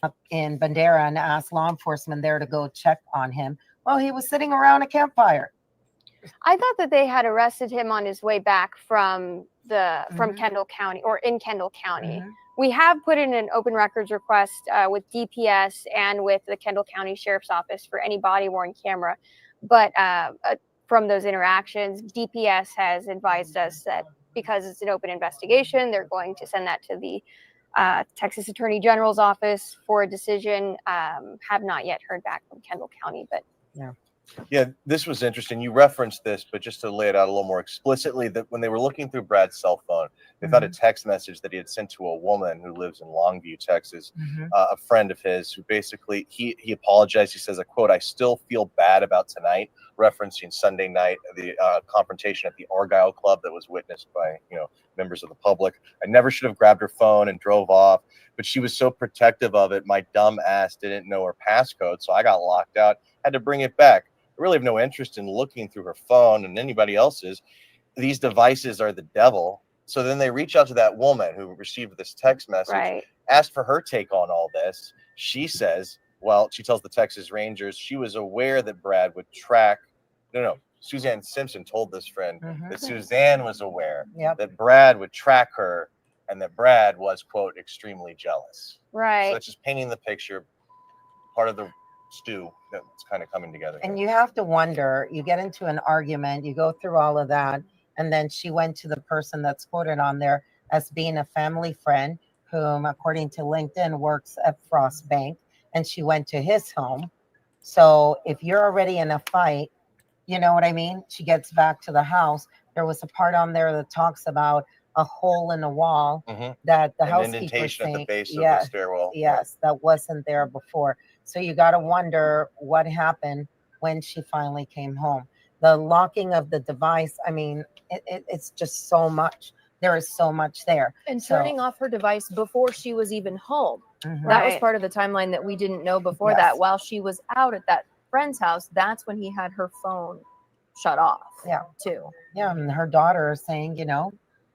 [SPEAKER 18] Up in Bandera and asked law enforcement there to go check on him. Well, he was sitting around a campfire.
[SPEAKER 15] I thought that they had arrested him on his way back from Kendall County, or in Kendall County. We have put in an open records request with DPS and with the Kendall County Sheriff's Office for any body-worn camera. But from those interactions, DPS has advised us that because it's an open investigation, they're going to send that to the Texas Attorney General's office for a decision. Have not yet heard back from Kendall County, but
[SPEAKER 16] Yeah, this was interesting. You referenced this, but just to lay it out a little more explicitly, that when they were looking through Brad's cell phone, they found a text message that he had sent to a woman who lives in Longview, Texas, a friend of his, who basically, he apologized. He says, a quote, "I still feel bad about tonight," referencing Sunday night, the confrontation at the Argyle Club that was witnessed by, you know, members of the public. "I never should have grabbed her phone and drove off, but she was so protective of it. My dumb ass didn't know her passcode, so I got locked out, had to bring it back. I really have no interest in looking through her phone and anybody else's. These devices are the devil." So then they reach out to that woman who received this text message, asked for her take on all this. She says, well, she tells the Texas Rangers she was aware that Brad would track. No, Suzanne Simpson told this friend that Suzanne was aware that Brad would track her and that Brad was, quote, extremely jealous.
[SPEAKER 15] Right.
[SPEAKER 16] So it's just painting the picture, part of the stew that's kind of coming together.
[SPEAKER 18] And you have to wonder, you get into an argument, you go through all of that, and then she went to the person that's quoted on there as being a family friend, whom, according to LinkedIn, works at Frost Bank, and she went to his home. So if you're already in a fight, you know what I mean? She gets back to the house. There was a part on there that talks about a hole in the wall that the housekeeper
[SPEAKER 16] indentation at the base of
[SPEAKER 18] yeah,
[SPEAKER 16] the stairwell.
[SPEAKER 18] Yes, that wasn't there before. So you got to wonder what happened when she finally came home. The locking of the device, I mean, it's just so much. There is so much there.
[SPEAKER 17] And
[SPEAKER 18] So-
[SPEAKER 17] turning off her device before she was even home.
[SPEAKER 18] Mhm.
[SPEAKER 17] That was
[SPEAKER 15] Right.
[SPEAKER 17] part of the timeline that we didn't know before
[SPEAKER 18] Yes.
[SPEAKER 17] that. While she was out at that friend's house, that's when he had her phone shut off.
[SPEAKER 18] Yeah.
[SPEAKER 17] Too.
[SPEAKER 18] Yeah, and her daughter is saying,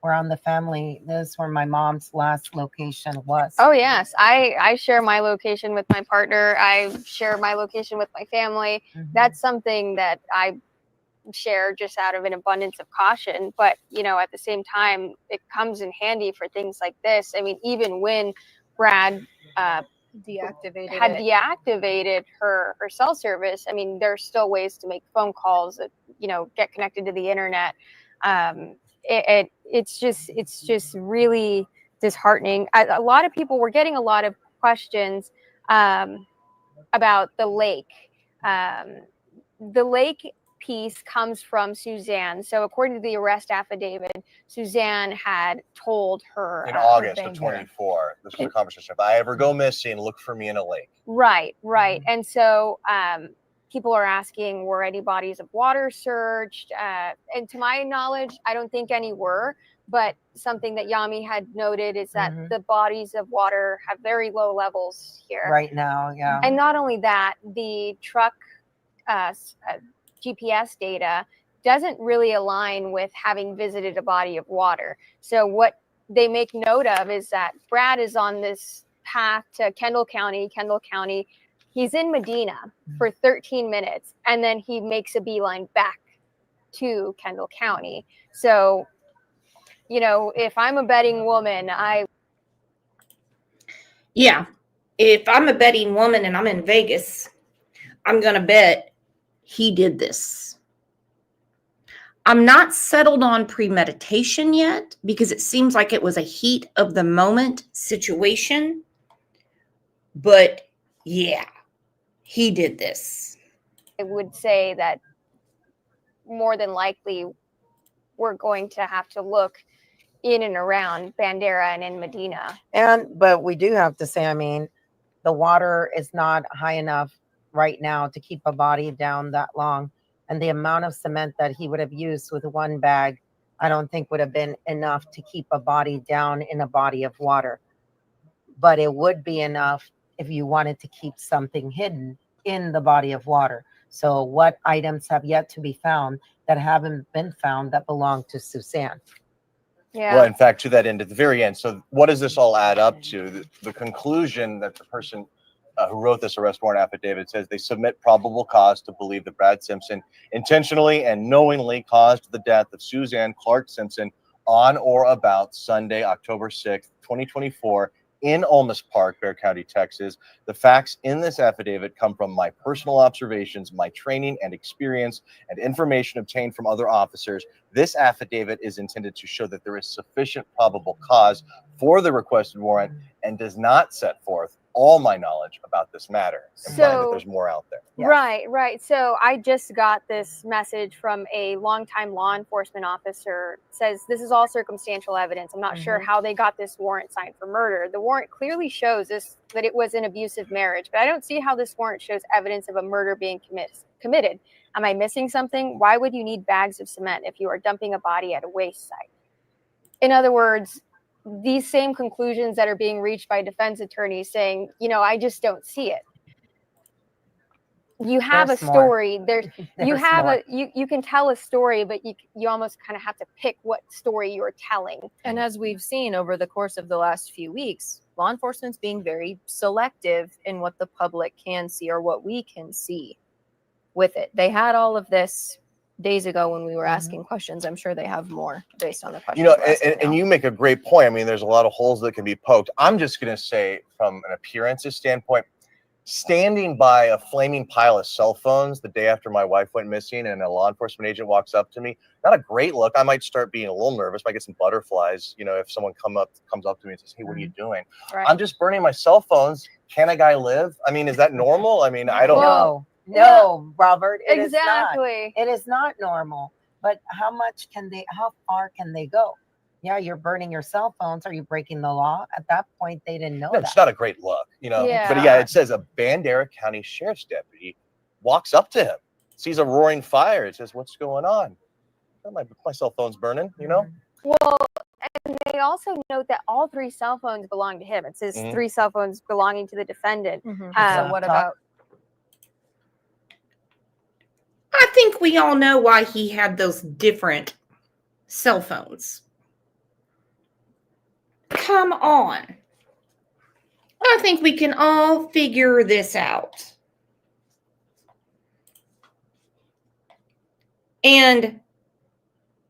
[SPEAKER 18] we're on the family. This is where my mom's last location was.
[SPEAKER 15] Oh yes, I share my location with my partner. I share my location with my family.
[SPEAKER 18] Mhm.
[SPEAKER 15] That's something that I share just out of an abundance of caution. But at the same time, it comes in handy for things like this. I mean, even when Brad
[SPEAKER 17] Deactivated
[SPEAKER 15] had
[SPEAKER 17] it.
[SPEAKER 15] deactivated her cell service, I mean, there's still ways to make phone calls that get connected to the internet. It's just really disheartening. A lot of people were getting a lot of questions about the lake. The lake piece comes from Suzanne. So according to the arrest affidavit, Suzanne had told her
[SPEAKER 16] In
[SPEAKER 15] her
[SPEAKER 16] August of
[SPEAKER 15] banker.
[SPEAKER 16] 24, this was a conversation. If I ever go missing, look for me in a lake.
[SPEAKER 15] Right. And so people are asking, were any bodies of water searched? And to my knowledge, I don't think any were. But something that Yami had noted is that the bodies of water have very low levels here.
[SPEAKER 18] Right now, yeah.
[SPEAKER 15] And not only that, the truck GPS data doesn't really align with having visited a body of water. So what they make note of is that Brad is on this path to Kendall County. He's in Medina for 13 minutes, and then he makes a beeline back to Kendall County. So, if I'm a betting woman,
[SPEAKER 1] if I'm a betting woman and I'm in Vegas, I'm going to bet he did this. I'm not settled on premeditation yet because it seems like it was a heat of the moment situation. But yeah, he did this.
[SPEAKER 15] I would say that more than likely we're going to have to look in and around Bandera and in Medina.
[SPEAKER 18] But we do have to say, I mean, the water is not high enough right now to keep a body down that long. And the amount of cement that he would have used with one bag, I don't think would have been enough to keep a body down in a body of water. But it would be enough if you wanted to keep something hidden in the body of water. So what items have yet to be found that haven't been found that belong to Suzanne?
[SPEAKER 15] Yeah.
[SPEAKER 16] Well, in fact, to that end, at the very end, so what does this all add up to? The conclusion that the person who wrote this arrest warrant affidavit says they submit probable cause to believe that Brad Simpson intentionally and knowingly caused the death of Suzanne Clark Simpson on or about Sunday, October 6th, 2024, in Olmus Park, Bexar County, Texas. The facts in this affidavit come from my personal observations, my training and experience, and information obtained from other officers. This affidavit is intended to show that there is sufficient probable cause for the requested warrant and does not set forth all my knowledge about this matter, implying that there's more out there.
[SPEAKER 15] Right. So I just got this message from a longtime law enforcement officer. It says this is all circumstantial evidence. I'm not sure how they got this warrant signed for murder. The warrant clearly shows that it was an abusive marriage, but I don't see how this warrant shows evidence of a murder being committed. Am I missing something? Why would you need bags of cement if you are dumping a body at a waste site? In other words, these same conclusions that are being reached by defense attorneys saying, I just don't see it. You have
[SPEAKER 18] There's
[SPEAKER 15] a story.
[SPEAKER 18] more.
[SPEAKER 15] You can tell a story, but you almost kind of have to pick what story you're telling.
[SPEAKER 17] And as we've seen over the course of the last few weeks, law enforcement's being very selective in what the public can see or what we can see with it. They had all of this days ago when we were asking questions. I'm sure they have more based on the questions.
[SPEAKER 16] And you make a great point. I mean, there's a lot of holes that can be poked. I'm just going to say, from an appearances standpoint, standing by a flaming pile of cell phones the day after my wife went missing and a law enforcement agent walks up to me, not a great look. I might start being a little nervous. Might get some butterflies, if someone comes up to me and says, "Hey, what are you doing?"
[SPEAKER 15] Right.
[SPEAKER 16] I'm just burning my cell phones. Can a guy live? I mean, is that normal? I mean, I don't know.
[SPEAKER 18] No, Robert, it is
[SPEAKER 15] Exactly.
[SPEAKER 18] not. It is not normal. But how far can they go? Yeah, you're burning your cell phones. Are you breaking the law? At that point, they didn't know
[SPEAKER 16] It's not a great look,
[SPEAKER 15] Yeah.
[SPEAKER 16] But yeah, it says a Bandera County Sheriff's deputy walks up to him sees a roaring fire. It says, what's going on? My cell phone's burning, you know?
[SPEAKER 15] Well, and they also note that all 3 cell phones belong to him. It says 3 cell phones belonging to the defendant.
[SPEAKER 17] So what about?
[SPEAKER 1] I think we all know why he had those different cell phones. Come on. I think we can all figure this out. And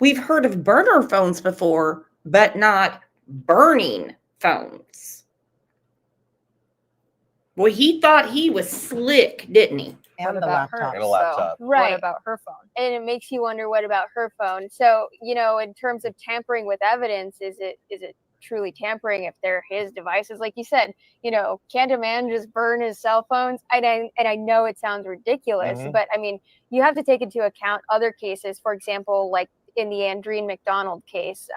[SPEAKER 1] we've heard of burner phones before, but not burning phones. Well, he thought he was slick, didn't he?
[SPEAKER 18] And
[SPEAKER 17] What
[SPEAKER 18] the
[SPEAKER 17] about
[SPEAKER 18] laptop.
[SPEAKER 16] And a laptop.
[SPEAKER 15] Right.
[SPEAKER 17] What about her phone?
[SPEAKER 15] And it makes you wonder, what about her phone? So, you know, in terms of tampering with evidence, is it truly tampering if they're his devices? Like you said, you know, can't a man just burn his cell phones? And I know it sounds ridiculous, but I mean, you have to take into account other cases. For example, like in the Andreen McDonald case,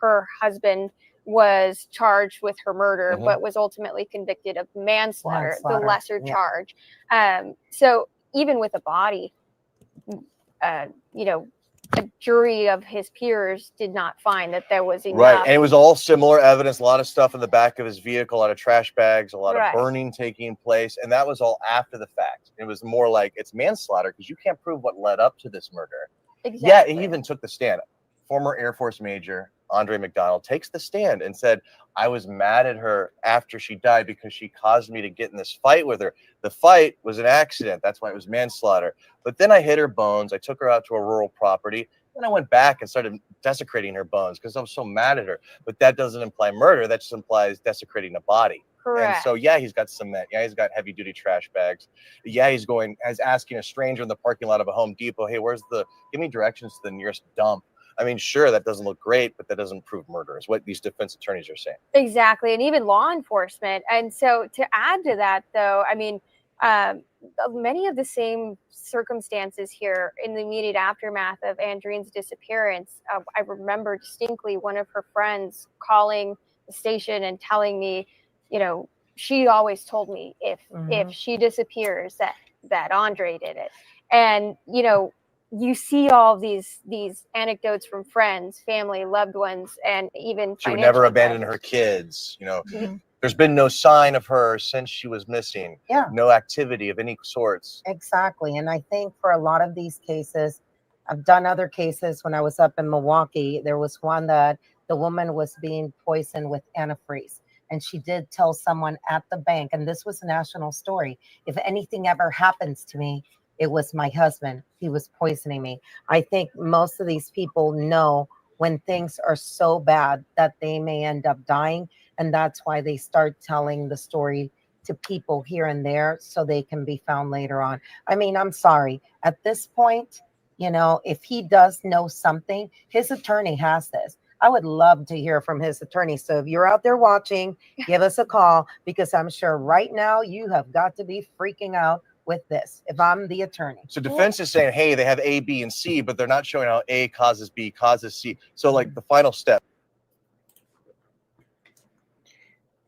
[SPEAKER 15] her husband was charged with her murder, but was ultimately convicted of manslaughter, the lesser charge. So even with a body, you know, a jury of his peers did not find that there was enough.
[SPEAKER 16] Right, and it was all similar evidence, a lot of stuff in the back of his vehicle, a lot of trash bags, a lot of burning taking place, and that was all after the fact. It was more like it's manslaughter because you can't prove what led up to this murder.
[SPEAKER 15] Exactly.
[SPEAKER 16] Yeah, he even took the stand. Former Air Force Major Andre McDonald takes the stand and said, I was mad at her after she died because she caused me to get in this fight with her. The fight was an accident. That's why it was manslaughter. But then I hit her bones. I took her out to a rural property. Then I went back and started desecrating her bones because I was so mad at her. But that doesn't imply murder. That just implies desecrating a body.
[SPEAKER 15] Correct.
[SPEAKER 16] And so, yeah, he's got cement. Yeah, he's got heavy duty trash bags. Yeah, he's asking a stranger in the parking lot of a Home Depot, hey, give me directions to the nearest dump. I mean, sure, that doesn't look great, but that doesn't prove murder, is what these defense attorneys are saying.
[SPEAKER 15] Exactly. And even law enforcement. And so to add to that, though, I mean, many of the same circumstances here in the immediate aftermath of Andreen's disappearance. I remember distinctly one of her friends calling the station and telling me, you know, she always told me if she disappears that Andre did it. And, you know, you see all these anecdotes from friends, family, loved ones, and even
[SPEAKER 16] she would never abandon her kids. You know, there's been no sign of her since she was missing.
[SPEAKER 18] Yeah.
[SPEAKER 16] No activity of any sorts.
[SPEAKER 18] Exactly. And I think for a lot of these cases, I've done other cases when I was up in Milwaukee. There was one that the woman was being poisoned with antifreeze. And she did tell someone at the bank, and this was a national story, if anything ever happens to me, it was my husband. He was poisoning me. I think most of these people know when things are so bad that they may end up dying. And that's why they start telling the story to people here and there so they can be found later on. I mean, I'm sorry. At this point, you know, if he does know something, his attorney has this. I would love to hear from his attorney. So if you're out there watching, give us a call, because I'm sure right now you have got to be freaking out with this if I'm the attorney.
[SPEAKER 16] So defense is saying, hey, they have A, B, and C, but they're not showing how A causes B, causes C. So like the final step.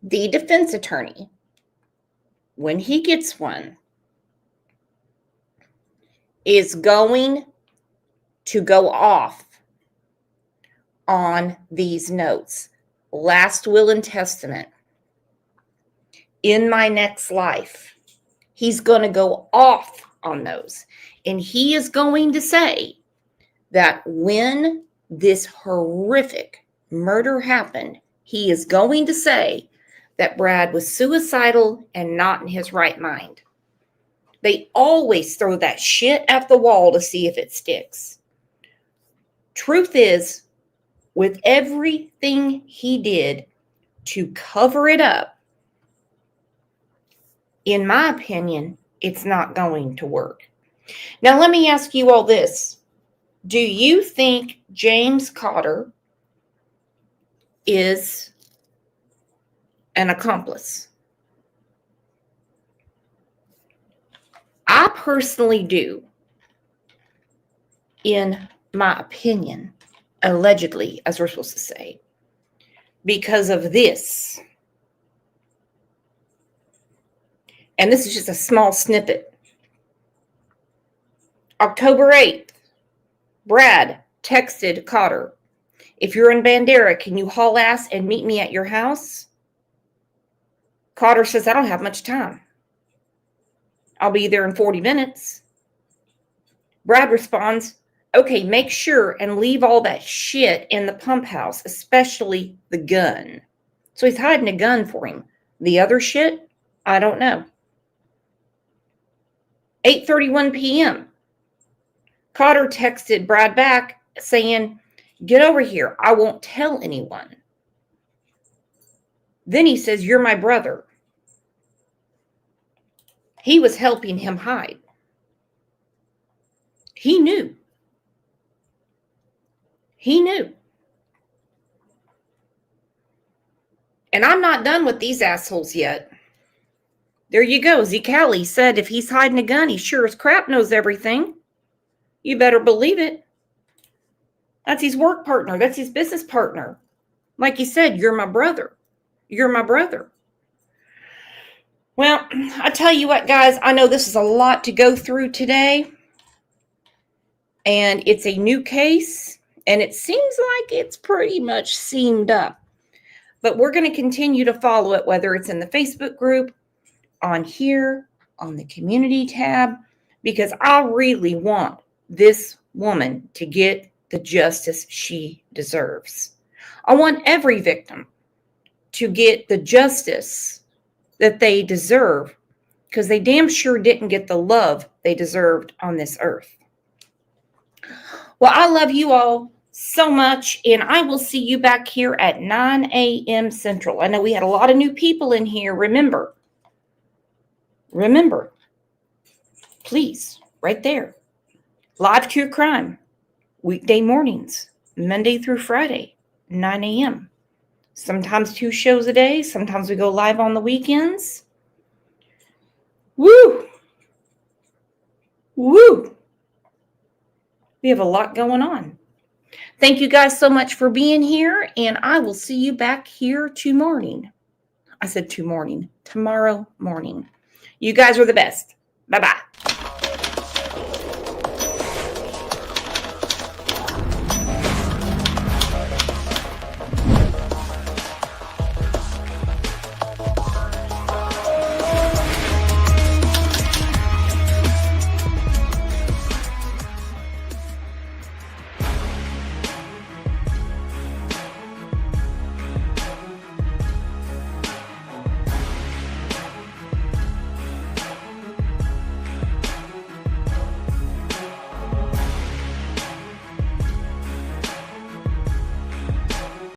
[SPEAKER 1] The defense attorney, when he gets one, is going to go off on these notes. Last will and testament. In my next life. He's going to go off on those. And he is going to say that when this horrific murder happened, he is going to say that Brad was suicidal and not in his right mind. They always throw that shit at the wall to see if it sticks. Truth is, with everything he did to cover it up, in my opinion, it's not going to work. Now, let me ask you all this. Do you think James Cotter is an accomplice? I personally do. In my opinion, allegedly, as we're supposed to say, because of this. And this is just a small snippet October 8th, Brad texted Cotter, if you're in Bandera, can you haul ass and meet me at your house? Cotter says, I don't have much time. I'll be there in 40 minutes. Brad responds, okay, make sure and leave all that shit in the pump house, especially the gun. So he's hiding a gun for him. The other shit, I don't know. 8:31 p.m. Cotter texted Brad back saying, get over here. I won't tell anyone. Then he says, you're my brother. He was helping him hide. He knew. He knew. And I'm not done with these assholes yet. There you go. Zcali said if he's hiding a gun, he sure as crap knows everything. You better believe it. That's his work partner. That's his business partner. Like he said, you're my brother. You're my brother. Well, I tell you what, guys, I know this is a lot to go through today. And it's a new case. And it seems like it's pretty much seamed up. But we're going to continue to follow it, whether it's in the Facebook group, on here, on the community tab, because I really want this woman to get the justice she deserves. I want every victim to get the justice that they deserve, because they damn sure didn't get the love they deserved on this earth. Well, I love you all so much, and I will see you back here at 9 a.m. Central. I know we had a lot of new people in here. Remember, please, right there, Live True Crime, weekday mornings, Monday through Friday, 9 a.m. Sometimes 2 shows a day. Sometimes we go live on the weekends. Woo! Woo! We have a lot going on. Thank you guys so much for being here, and I will see you back here tomorrow morning. You guys are the best. Bye-bye.